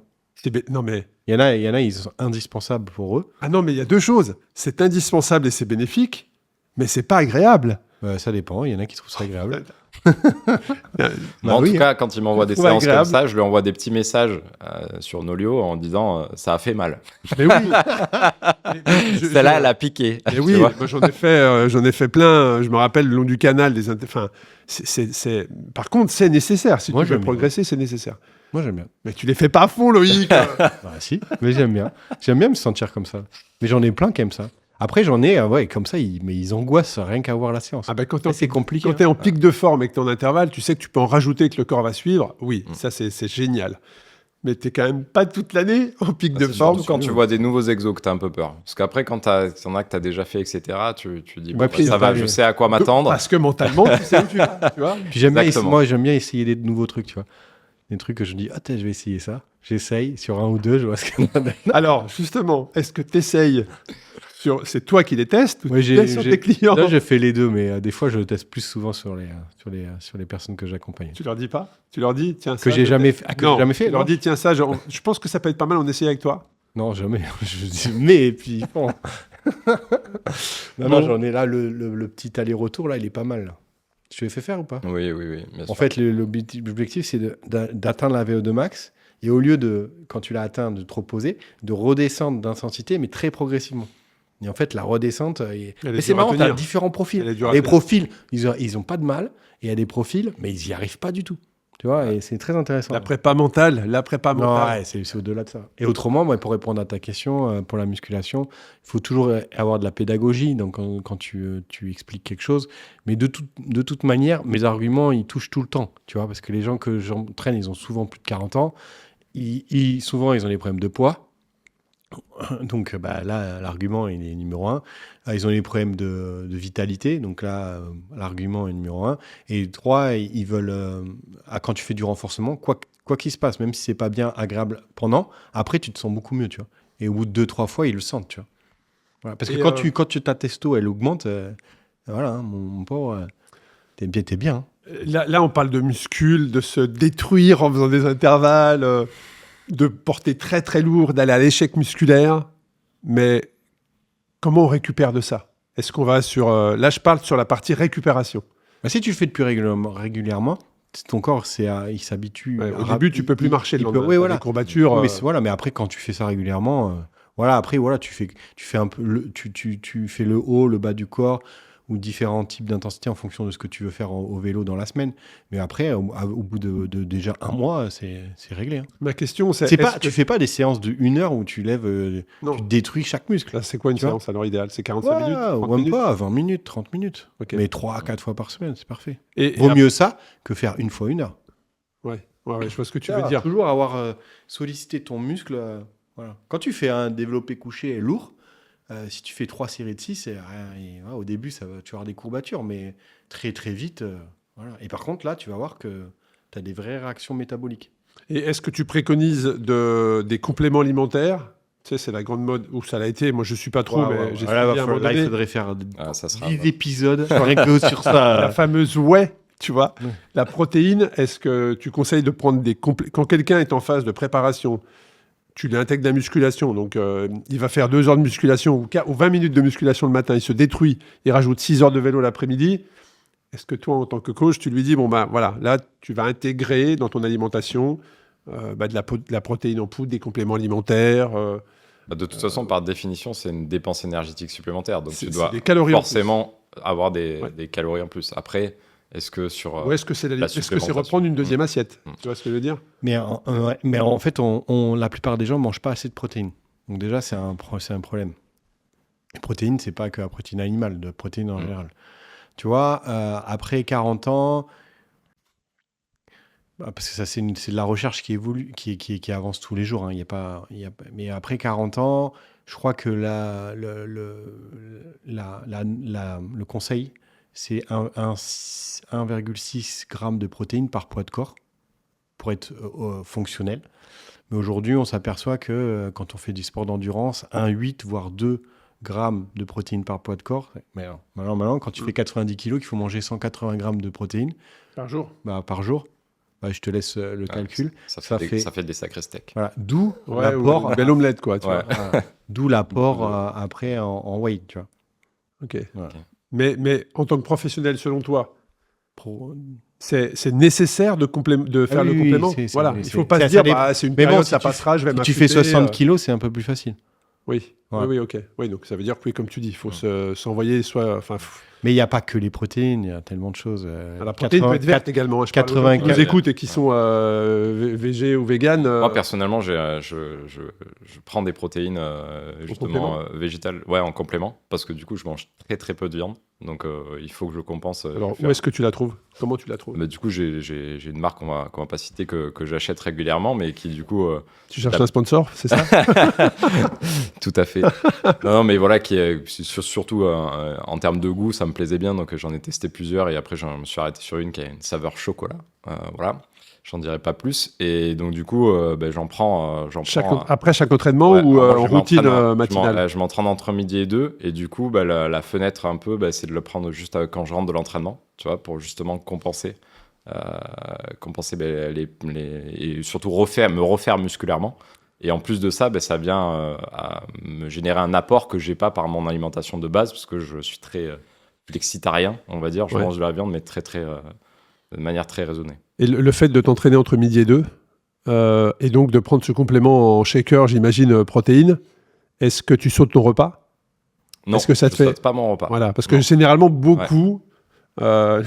Non, mais... Il y en a, ils sont indispensables pour eux. Ah non, mais il y a deux choses. C'est indispensable et c'est bénéfique, mais c'est pas agréable. Ça dépend. Il y en a qui trouvent ça agréable. Moi, en tout cas, quand il m'envoie des séances comme ça, je lui envoie des petits messages sur Nolio en disant ça a fait mal. Mais oui. Celle-là, elle a piqué. Mais oui, moi, j'en ai fait plein. Je me rappelle le long du canal. Enfin, Par contre, c'est nécessaire. Si tu veux progresser, c'est nécessaire. Moi, j'aime bien. Mais tu les fais pas à fond, Loïc. Si, mais j'aime bien. J'aime bien me sentir comme ça. Mais j'en ai plein qui aiment ça. Après, j'en ai, comme ça, ils angoissent rien qu'à voir la séance. Ah ben, c'est compliqué. Quand tu es en pic de forme et que tu es en intervalle, tu sais que tu peux en rajouter, que le corps va suivre. Oui, ça, c'est génial. Mais tu n'es quand même pas toute l'année en pic de forme. Surtout quand tu vois des nouveaux exos que tu as un peu peur. Parce qu'après, quand tu en as que tu as déjà fait, etc., tu dis, ça va, je sais à quoi m'attendre. Parce que mentalement, tu sais où tu vas. Tu vois. Puis j'aime bien essayer des nouveaux trucs, tu vois. Des trucs que je dis, je vais essayer ça. J'essaye sur un ou deux, je vois ce que ça donne. Alors, justement, est-ce que tu essayes c'est toi qui les testes ou tu testes sur tes clients? Là, j'ai fait les deux, mais des fois, je teste plus souvent sur les personnes que j'accompagne. Tu leur dis pas? Tu leur dis, tiens, ça... Que j'ai jamais fait? Non, jamais fait. Tu leur dis, tiens, ça, je pense que ça peut être pas mal, on essaye avec toi. Non, jamais. Je dis, mais, et puis, bon. non, j'en ai là, le petit aller-retour, là, il est pas mal, là. Tu l'as fait faire ou pas? Oui, bien sûr. En fait, l'objectif, c'est d'atteindre la VO2 max. Et au lieu de, quand tu l'as atteint, de te reposer, de redescendre d'intensité, mais très progressivement. Et en fait, la redescente... Mais c'est marrant, tu as différents profils. Les profils, ils ont pas de mal. Et il y a des profils, mais ils n'y arrivent pas du tout. Tu vois, et c'est très intéressant. La prépa mentale. Non, ouais, c'est au-delà de ça. Et autrement, pour répondre à ta question, pour la musculation, il faut toujours avoir de la pédagogie. Donc, quand tu expliques quelque chose. Mais de toute manière, mes arguments, ils touchent tout le temps. Tu vois, parce que les gens que j'entraîne, ils ont souvent plus de 40 ans. Souvent, ils ont des problèmes de poids. Donc là, l'argument, il est numéro 1. Ils ont des problèmes de vitalité. Donc là, l'argument est numéro 1. Et 3, ils veulent... quand tu fais du renforcement, quoi qu'il se passe, même si c'est pas bien agréable pendant, après, tu te sens beaucoup mieux, tu vois. Et au bout de 2-3 fois, ils le sentent, tu vois. Voilà. Parce que quand ta testo, elle augmente, voilà, hein, mon pauvre, t'es bien. Hein. Là, on parle de muscles, de se détruire en faisant des intervalles... de porter très très lourd, d'aller à l'échec musculaire, mais comment on récupère de ça? Est-ce qu'on va sur... là, je parle sur la partie récupération. Si tu le fais depuis régulièrement, ton corps, il s'habitue. Au début, tu peux plus marcher le lendemain. Voilà. Les courbatures. Mais après, quand tu fais ça régulièrement, tu fais un peu tu fais le haut, le bas du corps, ou différents types d'intensité en fonction de ce que tu veux faire au vélo dans la semaine. Mais après, au bout de déjà un mois, c'est réglé. Hein. Ma question, c'est... Tu fais pas des séances de 1 heure où tu lèves, tu détruis chaque muscle. Là, c'est quoi une séance alors idéale? C'est 45 minutes? 30 même minutes pas, 20 minutes, 30 minutes. Okay. Mais 3-4 fois par semaine, c'est parfait. Vaut mieux ça que faire 1 fois 1 heure. Ouais, je vois ce que tu veux dire. Toujours avoir sollicité ton muscle. Voilà. Quand tu fais un développé couché lourd, si tu fais 3 séries de 6, au début, tu vas avoir des courbatures, mais très, très vite. Voilà. Et par contre, là, tu vas voir que tu as des vraies réactions métaboliques. Et est-ce que tu préconises des compléments alimentaires? Tu sais, c'est la grande mode où ça l'a été. Moi, je ne suis pas trop, mais j'ai là, il faudrait faire 10 épisodes sur ça. La fameuse whey, tu vois. Ouais. La protéine, est-ce que tu conseilles de prendre quand quelqu'un est en phase de préparation, tu l'intègres de la musculation, donc il va faire 2 heures de musculation ou 20 minutes de musculation le matin, il se détruit, il rajoute 6 heures de vélo l'après-midi. Est-ce que toi, en tant que coach, tu lui dis, voilà, là, tu vas intégrer dans ton alimentation de la protéine en poudre, des compléments alimentaires de toute façon, par définition, c'est une dépense énergétique supplémentaire, donc tu dois forcément avoir des calories en plus. Après... Est-ce que c'est reprendre une deuxième assiette? Tu vois ce que je veux dire? Mais en fait, la plupart des gens ne mangent pas assez de protéines. Donc déjà, c'est un problème. Les protéines, c'est pas que la protéine animale, de protéines en général. Tu vois, après 40 ans, parce que ça, c'est de la recherche qui évolue, qui avance tous les jours. Hein. Mais après 40 ans, je crois que le conseil, c'est 1,6 g de protéines par poids de corps pour être fonctionnel. Mais aujourd'hui, on s'aperçoit que quand on fait du sport d'endurance, 1,8 voire 2 grammes de protéines par poids de corps. Mais alors, maintenant, quand tu fais 90 kg, qu'il faut manger 180 grammes de protéines Par jour. par jour. Je te laisse le calcul. Ça fait des sacrés steaks. Voilà. D'où Ouais, l'apport. une belle omelette, quoi. Tu Ouais. vois. Voilà. D'où l'apport après en weight, tu vois. Ok. Voilà. Mais en tant que professionnel, selon toi, c'est nécessaire de faire le complément. Voilà. Il ne faut pas se dire, c'est une période, ça passera, je vais m'affûter. Si tu fais 60 kilos, c'est un peu plus facile. Oui. Ouais. Oui, ok. Oui, donc ça veut dire que, oui, comme tu dis, il faut s'envoyer Mais il n'y a pas que les protéines, il y a tellement de choses. La protéine peut être verte également. Je parle aux gens qui nous écoutent et qui sont végé ou vegan. Moi, personnellement, je prends des protéines justement végétales en complément, parce que du coup, je mange très très peu de viande. Donc, il faut que je compense. Alors, où est-ce que tu la trouves? Comment tu la trouves? Du coup, j'ai une marque qu'on va pas citer que j'achète régulièrement, mais qui du coup... tu cherches un sponsor, c'est ça? Tout à fait. non, mais voilà, qui est surtout en termes de goût, ça me plaisait bien, donc j'en ai testé plusieurs, et après, je me suis arrêté sur une qui a une saveur chocolat. Voilà. J'en dirai pas plus. Et donc, du coup, j'en prends. Après chaque entraînement ou en routine matinale? Je m'entraîne entre midi et 2. Et du coup, la fenêtre, un peu, c'est de le prendre juste quand je rentre de l'entraînement, tu vois, pour justement compenser. Et surtout me refaire musculairement. Et en plus de ça, ça vient à me générer un apport que j'ai pas par mon alimentation de base, parce que je suis très flexitarien, on va dire. Je mange de la viande, mais de manière très raisonnée. Et le fait de t'entraîner entre midi et 2, et donc de prendre ce complément en shaker, j'imagine, protéines, est-ce que tu sautes ton repas? Non, je saute pas mon repas. Voilà, parce que généralement, beaucoup, là,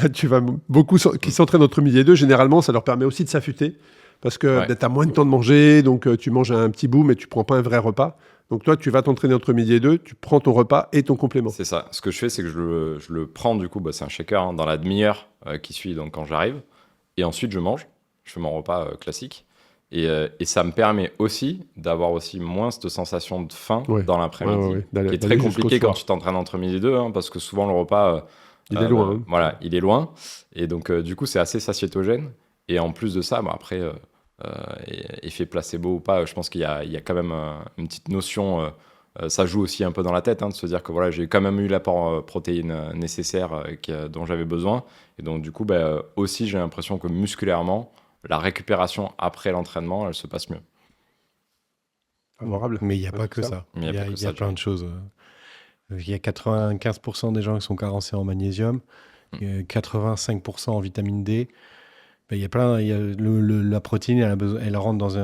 beaucoup qui s'entraînent entre midi et 2, généralement, ça leur permet aussi de s'affûter, parce que tu as moins de temps de manger, donc tu manges un petit bout, mais tu prends pas un vrai repas. Donc toi, tu vas t'entraîner entre midi et 2, tu prends ton repas et ton complément. C'est ça. Ce que je fais, c'est que je le prends, du coup, c'est un shaker dans la demi-heure qui suit donc, quand j'arrive. Et ensuite, je fais mon repas classique. Et ça me permet aussi d'avoir aussi moins cette sensation de faim dans l'après-midi, qui est très compliqué quand tu t'entraînes entre midi et 2, parce que souvent, le repas... il est loin. Voilà, il est loin. Et donc, du coup, c'est assez satiétogène. Et en plus de ça, après... effet placebo ou pas, je pense qu'il y a quand même une petite notion, ça joue aussi un peu dans la tête, de se dire que voilà, j'ai quand même eu l'apport protéine nécessaire dont j'avais besoin, et donc du coup aussi j'ai l'impression que musculairement la récupération après l'entraînement elle se passe mieux. Favorable. Mais il n'y a pas que ça. Il y a plein de choses. Il y a 95% des gens qui sont carencés en magnésium, 85% en vitamine D. Il y a la protéine, elle rentre dans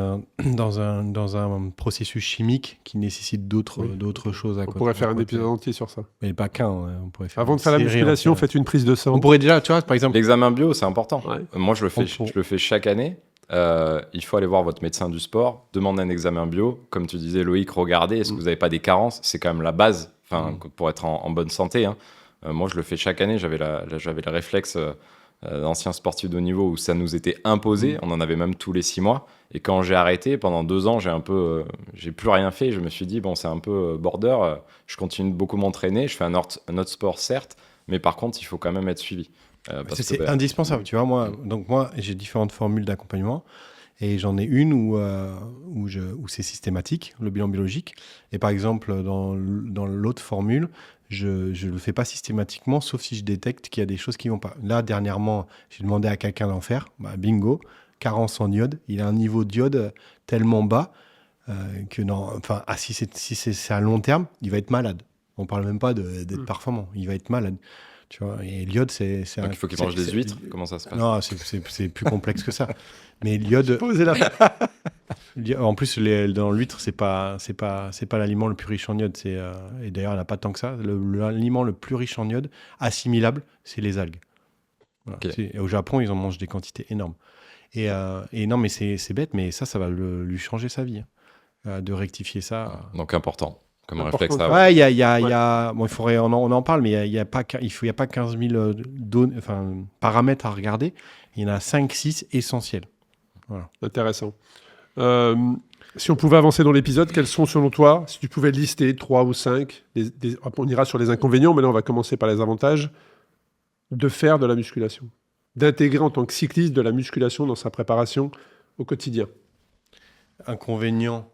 un processus chimique qui nécessite d'autres choses à côté. On pourrait faire un épisode entier sur ça. Mais pas qu'un. On pourrait faire avant de faire la musculation, faites une prise de sang. On pourrait déjà, tu vois, par exemple... L'examen bio, c'est important. Ouais. Moi, je le fais chaque année. Il faut aller voir votre médecin du sport, demander un examen bio. Comme tu disais, Loïc, regardez, est-ce que vous n'avez pas des carences? C'est quand même la base pour être en bonne santé. Moi, je le fais chaque année. J'avais le réflexe... d'anciens sportifs de haut niveau où ça nous était imposé, on en avait même tous les 6 mois, et quand j'ai arrêté, pendant 2 ans, j'ai plus rien fait, je me suis dit, bon, c'est un peu border, je continue beaucoup m'entraîner, je fais un autre sport, certes, mais par contre, il faut quand même être suivi. C'est indispensable, tu vois, moi, j'ai différentes formules d'accompagnement, et j'en ai une où c'est systématique, le bilan biologique, et par exemple, dans l'autre formule, je ne le fais pas systématiquement, sauf si je détecte qu'il y a des choses qui ne vont pas. Là, dernièrement, j'ai demandé à quelqu'un d'en faire. Bingo, carence en iode. Il a un niveau d'iode tellement bas que si c'est à long terme, il va être malade. On ne parle même pas d'être performant. Il va être malade. Tu vois, et l'iode, c'est donc il faut qu'il mange des huîtres. Comment ça se passe? Non, c'est plus complexe que ça. Mais l'iode... En plus, dans l'huître, c'est pas l'aliment le plus riche en iode. Et d'ailleurs, il n'y en a pas tant que ça. L'aliment le plus riche en iode, assimilable, c'est les algues. Voilà. Okay. Et au Japon, ils en mangent des quantités énormes. Et non, mais c'est bête, mais ça va lui changer sa vie. De rectifier ça. Donc important. Comme un Important réflexe de à faire. avoir. Ouais, il y a bon, on en parle, mais il y a pas 15 000 paramètres à regarder. Il y en a 5-6 essentiels. Intéressant. Si on pouvait avancer dans l'épisode, quels sont selon toi, si tu pouvais lister 3 ou 5, on ira sur les inconvénients, mais là on va commencer par les avantages, de faire de la musculation, d'intégrer en tant que cycliste de la musculation dans sa préparation au quotidien. Inconvénient.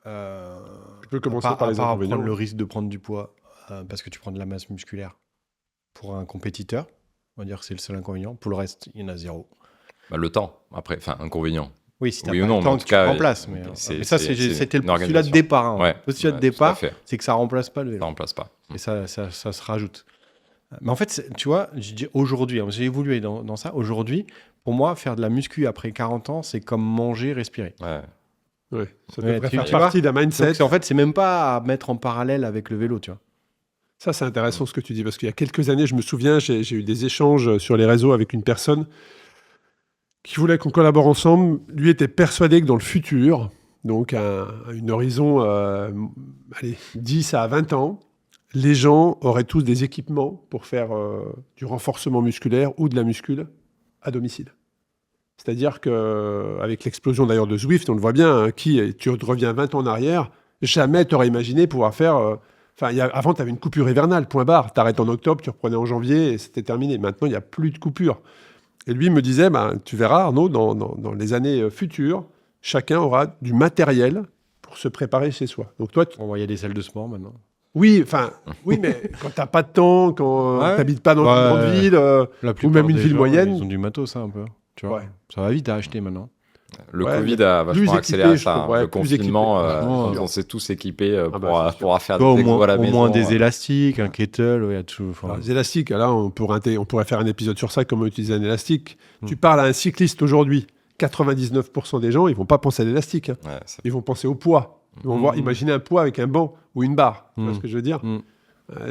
Tu peux commencer par les inconvénients. Prendre le risque de prendre du poids parce que tu prends de la masse musculaire pour un compétiteur. On va dire que c'est le seul inconvénient. Pour le reste, il y en a zéro. Bah, le temps, après, enfin, inconvénient. Oui, si tu Oui pas ou non, le mais temps en que tout tu cas, remplaces. Mais ça, c'était le postulat de départ. Hein. Ouais, Le postulat de tout à départ, fait. c'est que ça remplace pas le vélo. Ça remplace pas. Et ça se rajoute. Mais en fait, tu vois, je dis aujourd'hui, hein, j'ai évolué dans ça. Aujourd'hui, pour moi, faire de la muscu après 40 ans, c'est comme manger, respirer. Ouais. Ouais, ça Ouais, devrait tu faire vois, partie d'un mindset. Donc, en fait, c'est même pas à mettre en parallèle avec le vélo, tu vois. Ça, c'est intéressant ce que tu dis, parce qu'il y a quelques années, je me souviens, j'ai eu des échanges sur les réseaux avec une personne qui voulait qu'on collabore ensemble. Lui était persuadé que dans le futur, donc à une horizon 10 à 20 ans, les gens auraient tous des équipements pour faire du renforcement musculaire ou de la muscule à domicile. C'est-à-dire qu'avec l'explosion d'ailleurs de Zwift, on le voit bien, hein, tu reviens 20 ans en arrière, jamais tu aurais imaginé pouvoir faire... avant, tu avais une coupure hivernale, point barre. Tu arrêtes en octobre, tu reprenais en janvier et c'était terminé. Maintenant, il n'y a plus de coupure. Et lui me disait, tu verras Arnaud, dans les années futures, chacun aura du matériel pour se préparer chez soi. Donc toi, Il y a des salles de sport maintenant. oui, mais quand tu n'as pas de temps, quand tu n'habites pas dans une grande ville, La ou même une des ville gens, moyenne. Ils ont du matos, hein, un peu. Tu vois. Ouais. Ça va vite à acheter maintenant. Le Ouais, Covid mais a plus vachement accéléré équipé, je ça. trouve, ouais, Le plus confinement, équipé. on s'est tous équipés c'est sûr. pour faire Tu des vois, expos à la au maison. moins des élastiques, un kettle, il y a tout. Alors, les élastiques, là, on pourrait faire un épisode sur ça, comment utiliser un élastique. Tu parles à un cycliste aujourd'hui, 99% des gens, ils vont pas penser à l'élastique. Hein. Ouais, Ils vont penser au poids. Ils vont imaginer un poids avec un banc ou une barre. Tu vois ce que je veux dire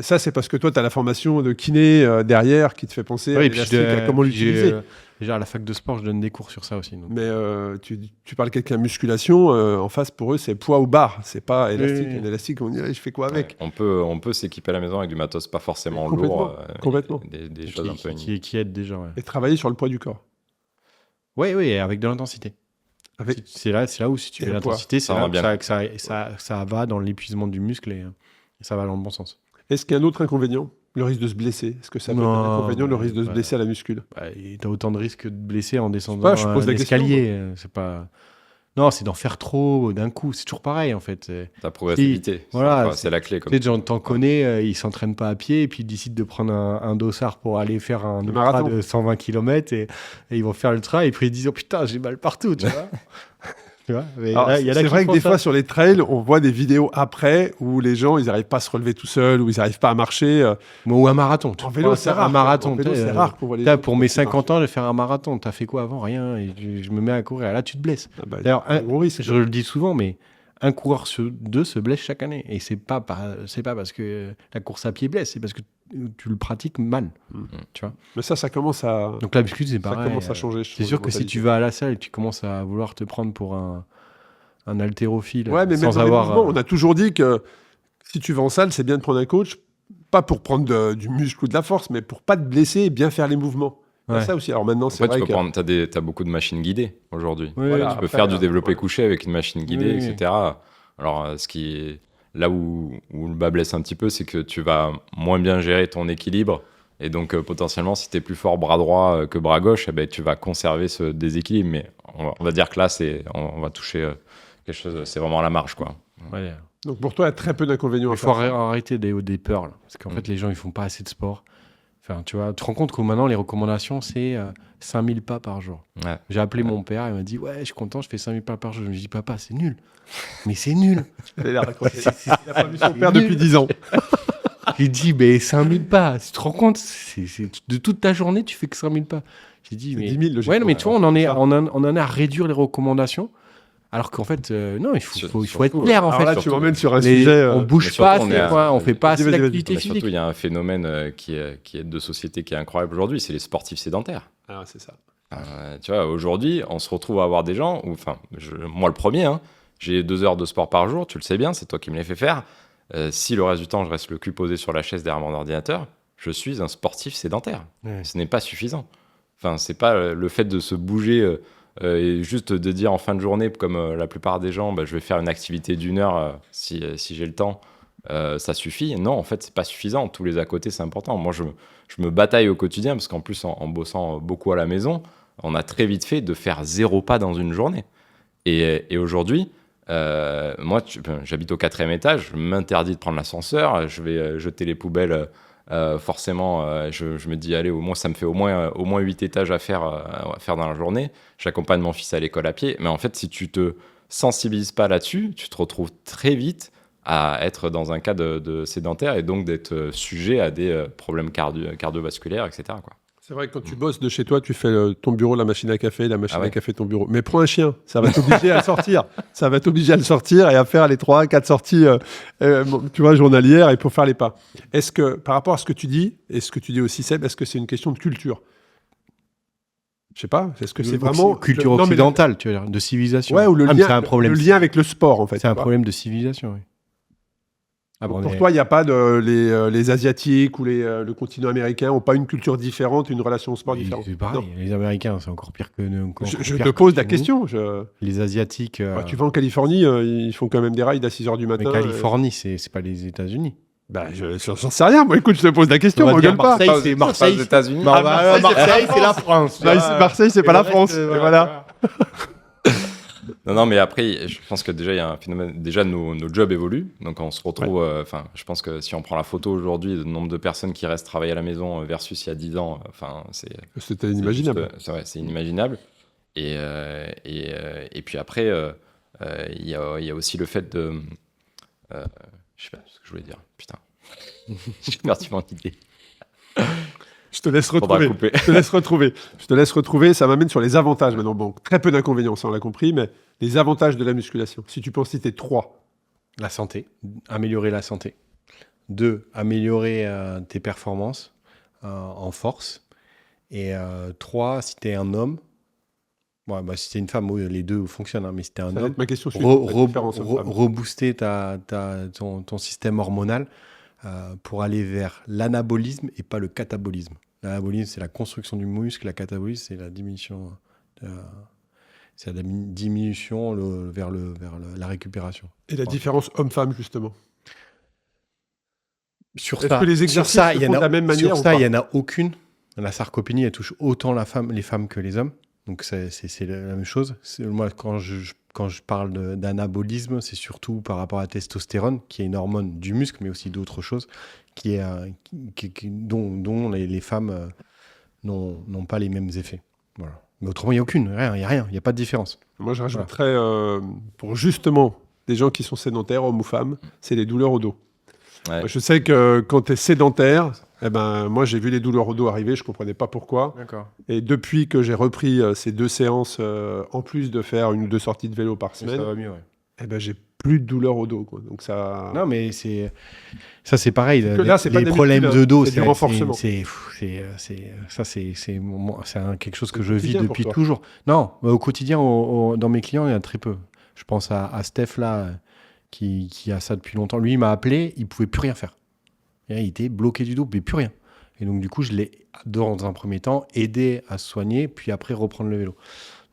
ça, c'est parce que toi, tu as la formation de kiné derrière qui te fait penser à l'élastique, à comment l'utiliser. Déjà, à la fac de sport, je donne des cours sur ça aussi. Donc. Mais tu parles quelqu'un musculation, en face, pour eux, c'est poids ou barre. C'est pas élastique. Oui. Un élastique, on dit, je fais quoi avec on peut s'équiper à la maison avec du matos pas forcément Complètement, lourd. complètement. Des choses un peu qui aident déjà. Ouais. Et travailler sur le poids du corps. Oui, avec de l'intensité. Avec... C'est là où si tu Et mets le poids. l'intensité, c'est Ça là va bien. que ça va dans l'épuisement du muscle et ça va dans le bon sens. Est-ce qu'il y a un autre inconvénient ? Le risque de se blesser. Est-ce que ça peut être un inconvénient, le risque de se blesser à la muscule ? Tu as autant de risques de blesser en descendant Je pose un la question. escalier. C'est pas... Non, c'est d'en faire trop d'un coup. C'est toujours pareil, en fait. Ta progressivité. Voilà, c'est la clé. Comme Tu sais, t'en connais, ils s'entraînent pas à pied et puis ils décident de prendre un dossard pour aller faire un ultra marathon de 120 km et ils vont faire l'ultra et puis ils disent oh putain, j'ai mal partout, tu vois. Tu vois. Mais Alors, là, il y en a c'est qui vrai que font des ça. fois sur les trails, on voit des vidéos après où les gens ils n'arrivent pas à se relever tout seuls, ou ils n'arrivent pas à marcher. Ou un marathon. En vélo, c'est rare. Un marathon. En vélo, c'est rare qu'on voit les Là, gens pour qui mes marchent. 50 ans, je vais faire un marathon. T'as fait quoi avant? Rien. Et je me mets à courir. Là, tu te blesses. Ah bah, D'ailleurs, c'est un gros risque. je le dis souvent, mais un coureur sur deux se blesse chaque année. Et c'est pas parce que la course à pied blesse, c'est parce que tu le pratiques mal. Tu vois. Mais ça commence à. Donc la muscu, c'est Ça pareil. commence à changer. C'est sûr que si tu vas à la salle et que tu commences à vouloir te prendre pour un haltérophile Ouais, mais même sans dans les avoir. mouvements, on a toujours dit que si tu vas en salle, c'est bien de prendre un coach, pas pour prendre du muscle ou de la force, mais pour pas te blesser et bien faire les mouvements. Il y a Ouais. ça aussi. Alors maintenant, c'est Après, vrai tu que. peux prendre, t'as beaucoup de machines guidées aujourd'hui. Oui, Voilà. Tu peux Après, faire du développé ouais. couché avec une machine guidée, Oui, oui. etc. Alors, ce qui est là où le bas blesse un petit peu, c'est que tu vas moins bien gérer ton équilibre. Et donc, potentiellement, si tu es plus fort bras droit que bras gauche, eh ben, tu vas conserver ce déséquilibre. Mais on va dire que là, on va toucher quelque chose, c'est vraiment à la marge, quoi. Ouais. Donc pour toi, il y a très peu d'inconvénients à Il faut faire. arrêter des peurs, là. Parce qu'en fait, les gens, ils font pas assez de sport. Enfin, tu vois, tu te rends compte que maintenant, les recommandations, c'est 5000 pas par jour. Ouais. J'ai appelé mon père, il m'a dit, ouais, je suis content, je fais 5000 pas par jour. Je me dis, papa, c'est nul. Mais c'est nul. Il a raccroché. Il n'a pas vu son C'est père nul. depuis 10 ans. J'ai dit, mais 5000 pas, tu te rends compte, de toute ta journée, tu fais que 5000 pas. J'ai dit, C'est mais. 10 000, logiquement. Ouais, non, mais tu vois, on en est Ça. à réduire les recommandations. Alors qu'en fait, non, il faut Surtout, être clair, en Alors fait. là, tu m'emmènes sur un Les- sujet. on mais bouge surtout, pas, on assez, est à- quoi, on fait pas assez Vas-y, vas-y, d'activité Mais surtout, physique. il y a un phénomène qui est de société qui est incroyable aujourd'hui, c'est les sportifs sédentaires. Ah, c'est ça. Tu vois, aujourd'hui, on se retrouve à avoir des gens, moi le premier, hein, j'ai 2 heures de sport par jour, tu le sais bien, c'est toi qui me les fais faire. Si le reste du temps, je reste le cul posé sur la chaise derrière mon ordinateur, je suis un sportif sédentaire. Ouais. Ce n'est pas suffisant. Enfin, c'est pas le fait de se bouger et juste de dire en fin de journée, comme la plupart des gens, je vais faire une activité d'1 heure si j'ai le temps, ça suffit. Non, en fait, c'est pas suffisant. Tous les à côté, c'est important. Moi, je me bataille au quotidien parce qu'en plus, en bossant beaucoup à la maison, on a très vite fait de faire 0 pas dans une journée. Et aujourd'hui, moi, j'habite au 4e étage, je m'interdis de prendre l'ascenseur, je vais jeter les poubelles. Forcément, je me dis, allez, au moins, ça me fait au moins 8 étages à faire dans la journée. J'accompagne mon fils à l'école à pied. Mais en fait, si tu te sensibilises pas là-dessus, tu te retrouves très vite à être dans un cas de sédentaire et donc d'être sujet à des problèmes cardiovasculaires, etc., quoi. C'est vrai que quand tu bosses de chez toi, tu fais ton bureau, la machine à café, la machine Ah ouais. à café, ton bureau. Mais prends un chien, ça va t'obliger à le sortir. Ça va t'obliger à le sortir et à faire les 3-4 sorties, tu vois, journalières et pour faire les pas. Est-ce que, par rapport à ce que tu dis, et ce que tu dis aussi, Seb, est-ce que c'est une question de culture? Je sais pas, est-ce que c'est vraiment... culture Non, mais occidentale, tu veux dire, de civilisation. Ouais, ou le Ah, mais lien, c'est un problème. le lien avec le sport, en fait. C'est un tu vois. problème de civilisation, oui. Ah, bon, Pour toi, il n'y a pas les Asiatiques ou le continent américain n'ont pas une culture différente, une relation au sport différente. c'est pareil. Non. Les Américains, c'est encore pire que nous. Je te pose la question. Les Asiatiques. Tu vas en Californie, ils font quand même des rides à 6h du matin. Mais Californie, c'est pas les États-Unis. J'en sais rien. Moi, écoute, je te pose la question. On va dire M'engueule pas. Marseille, c'est Marseille. Aux États-Unis. Bah, Marseille, c'est la France. Marseille, c'est pas la France. Et voilà. Non, mais après, je pense que déjà, il y a un phénomène. Déjà, nos jobs évoluent. Donc, on se retrouve. Je pense que si on prend la photo aujourd'hui, le nombre de personnes qui restent travailler à la maison versus il y a 10 ans, C'était inimaginable. C'est inimaginable. Et puis après, il y a aussi le fait de. Je sais pas ce que je voulais dire. Putain. J'ai perdu mon idée. Je te laisse Faudra retrouver. couper. Je te laisse retrouver. Ça m'amène sur les avantages maintenant. Bon, très peu d'inconvénients, ça on l'a compris, mais les avantages de la musculation. Si tu peux en citer 3. La santé. Améliorer la santé. 2. Améliorer tes performances en force. Et 3. Si tu es un homme. Si tu es une femme, oui, les deux fonctionnent. Mais si tu es un Ça va homme. être ma question suivante. la différence entre femmes. Rebooster ton système hormonal pour aller vers l'anabolisme et pas le catabolisme. L'anabolisme, c'est la construction du muscle. La catabolisme, c'est la diminution, vers la récupération. Et la différence homme-femme, justement. Sur Est-ce que les exercices se font de la même manière Sur ou ça, pas il n'y en a aucune. La sarcopénie, elle touche autant les femmes que les hommes. Donc, c'est la même chose. Moi, quand je parle d'anabolisme, c'est surtout par rapport à la testostérone, qui est une hormone du muscle, mais aussi d'autres choses, dont les femmes n'ont pas les mêmes effets. Voilà. Mais autrement, il n'y a aucune, il n'y a rien, il n'y a pas de différence. Moi, je rajouterais, pour justement des gens qui sont sédentaires, hommes ou femmes, c'est les douleurs au dos. Ouais. Je sais que quand tu es sédentaire, moi j'ai vu les douleurs au dos arriver, je ne comprenais pas pourquoi. D'accord. Et depuis que j'ai repris ces 2 séances, en plus de faire 1 ou 2 sorties de vélo par Ça semaine, va mieux, ouais. j'ai plus de douleurs au dos, quoi. Donc ça... Non, mais ça, c'est pareil. que là, c'est pas les de la problèmes muscu, de dos, c'est du renforcement. c'est quelque chose que je vis quotidien pour depuis toi. toujours. Non, au quotidien, dans mes clients, il y a très peu. Je pense à Steph, là, qui a ça depuis longtemps. Lui, il m'a appelé, il pouvait plus rien faire. Il était bloqué du dos, mais plus rien. Et donc, du coup, je l'ai, dans un premier temps, aidé à se soigner, puis après, reprendre le vélo.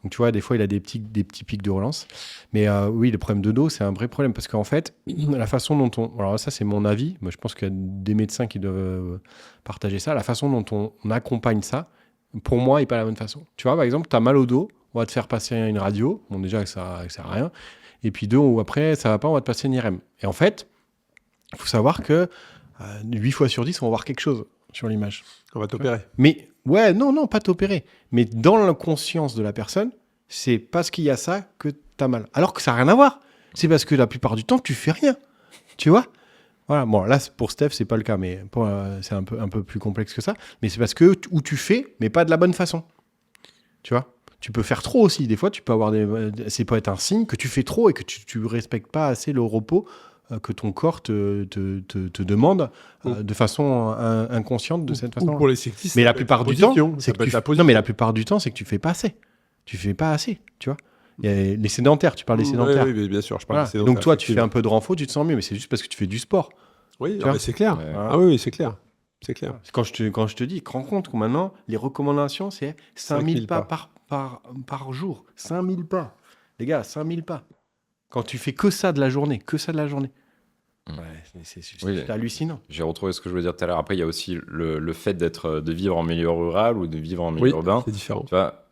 Donc, tu vois, des fois, il a des petits pics de relance. Mais oui, le problème de dos, c'est un vrai problème. Parce qu'en fait, la façon dont alors ça, c'est mon avis. Moi, je pense qu'il y a des médecins qui doivent partager ça. La façon dont on accompagne ça, pour moi, n'est pas la bonne façon. Tu vois, par exemple, tu as mal au dos, on va te faire passer une radio. Bon, déjà, ça sert à rien. Et puis 2, ou après, ça va pas, on va te passer une IRM. Et en fait, il faut savoir que 8 fois sur 10, on va voir quelque chose sur l'image. On va t'opérer. Mais, ouais, non, pas t'opérer. Mais dans la conscience de la personne, c'est parce qu'il y a ça que t'as mal. Alors que ça n'a rien à voir. C'est parce que la plupart du temps, tu fais rien. Tu vois ? Voilà. Bon, là, pour Steph, c'est pas le cas, mais c'est un peu plus complexe que ça. Mais c'est parce que où tu fais, mais pas de la bonne façon. Tu vois ? Tu peux faire trop aussi. Des fois, tu peux avoir c'est peut être un signe que tu fais trop et que tu respectes pas assez le repos que ton corps te demande de façon inconsciente de cette façon. Ou pour les cyclistes, Mais ça la peut être plupart la du temps, position, c'est ça peut que être la non, position. mais la plupart du temps, c'est que tu fais pas assez. Tu fais pas assez, tu vois. Il y a les sédentaires, tu parles des sédentaires. Oui, bien sûr, je parle Voilà. des sédentaires. Donc toi, tu fais un peu de renfo, tu te sens mieux, mais c'est juste parce que tu fais du sport. Oui, Tu vois mais c'est clair. Ouais. Ah oui, c'est clair. C'est clair. Quand je te dis, rends compte que maintenant, les recommandations, c'est 5000 pas par jour. 5000 pas. Les gars, 5000 pas. Quand tu fais que ça de la journée, Ouais, c'est hallucinant. J'ai retrouvé ce que je voulais dire tout à l'heure. Après, il y a aussi le fait de vivre en milieu rural ou de vivre en milieu urbain. C'est différent. Tu vois,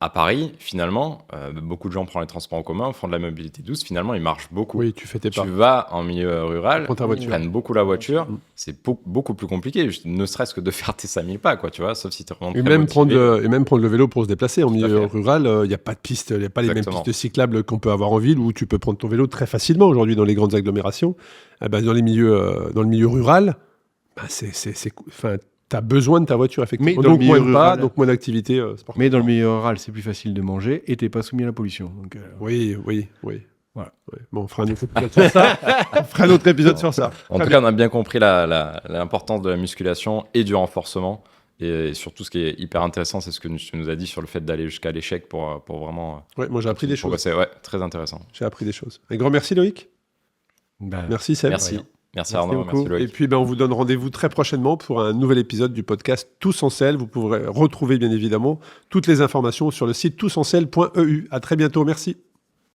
à Paris, finalement, beaucoup de gens prennent les transports en commun, font de la mobilité douce. Finalement, ils marchent beaucoup. Oui, tu fais tes pas. Tu vas en milieu rural, Prends ta voiture. ils prennent beaucoup la voiture. C'est beaucoup plus compliqué, ne serait-ce que de faire tes 5000 pas, quoi, tu vois, sauf si tu es vraiment Et très même, motivé. prendre le vélo pour se déplacer. En à milieu fait. rural, il n'y a pas de piste, il n'y a pas les mêmes Exactement. pistes cyclables qu'on peut avoir en ville où tu peux prendre ton vélo très facilement aujourd'hui dans les grandes agglomérations. Dans le milieu rural, tu as besoin de ta voiture, effectivement. Mais dans Donc le moins milieu de pas, rural- donc moins d'activité sportive. Mais dans le milieu rural, c'est plus facile de manger et t'es pas soumis à la pollution. Donc, Oui. Voilà. Ouais. Bon, on fera un autre épisode sur ça. On fera un autre épisode sur ça. En tout cas, on a bien compris l'importance de la musculation et du renforcement. Et surtout, ce qui est hyper intéressant, c'est ce que tu nous as dit sur le fait d'aller jusqu'à l'échec pour vraiment Ouais, moi j'ai appris des choses. progresser. Ouais, très intéressant. J'ai appris des choses. Un grand merci Loïc. Merci Seb. Merci. Merci Arnaud, beaucoup. merci Loïc. Et puis on vous donne rendez-vous très prochainement pour un nouvel épisode du podcast Tous en Selle. Vous pourrez retrouver bien évidemment toutes les informations sur le site tousencelle.eu. À très bientôt, merci.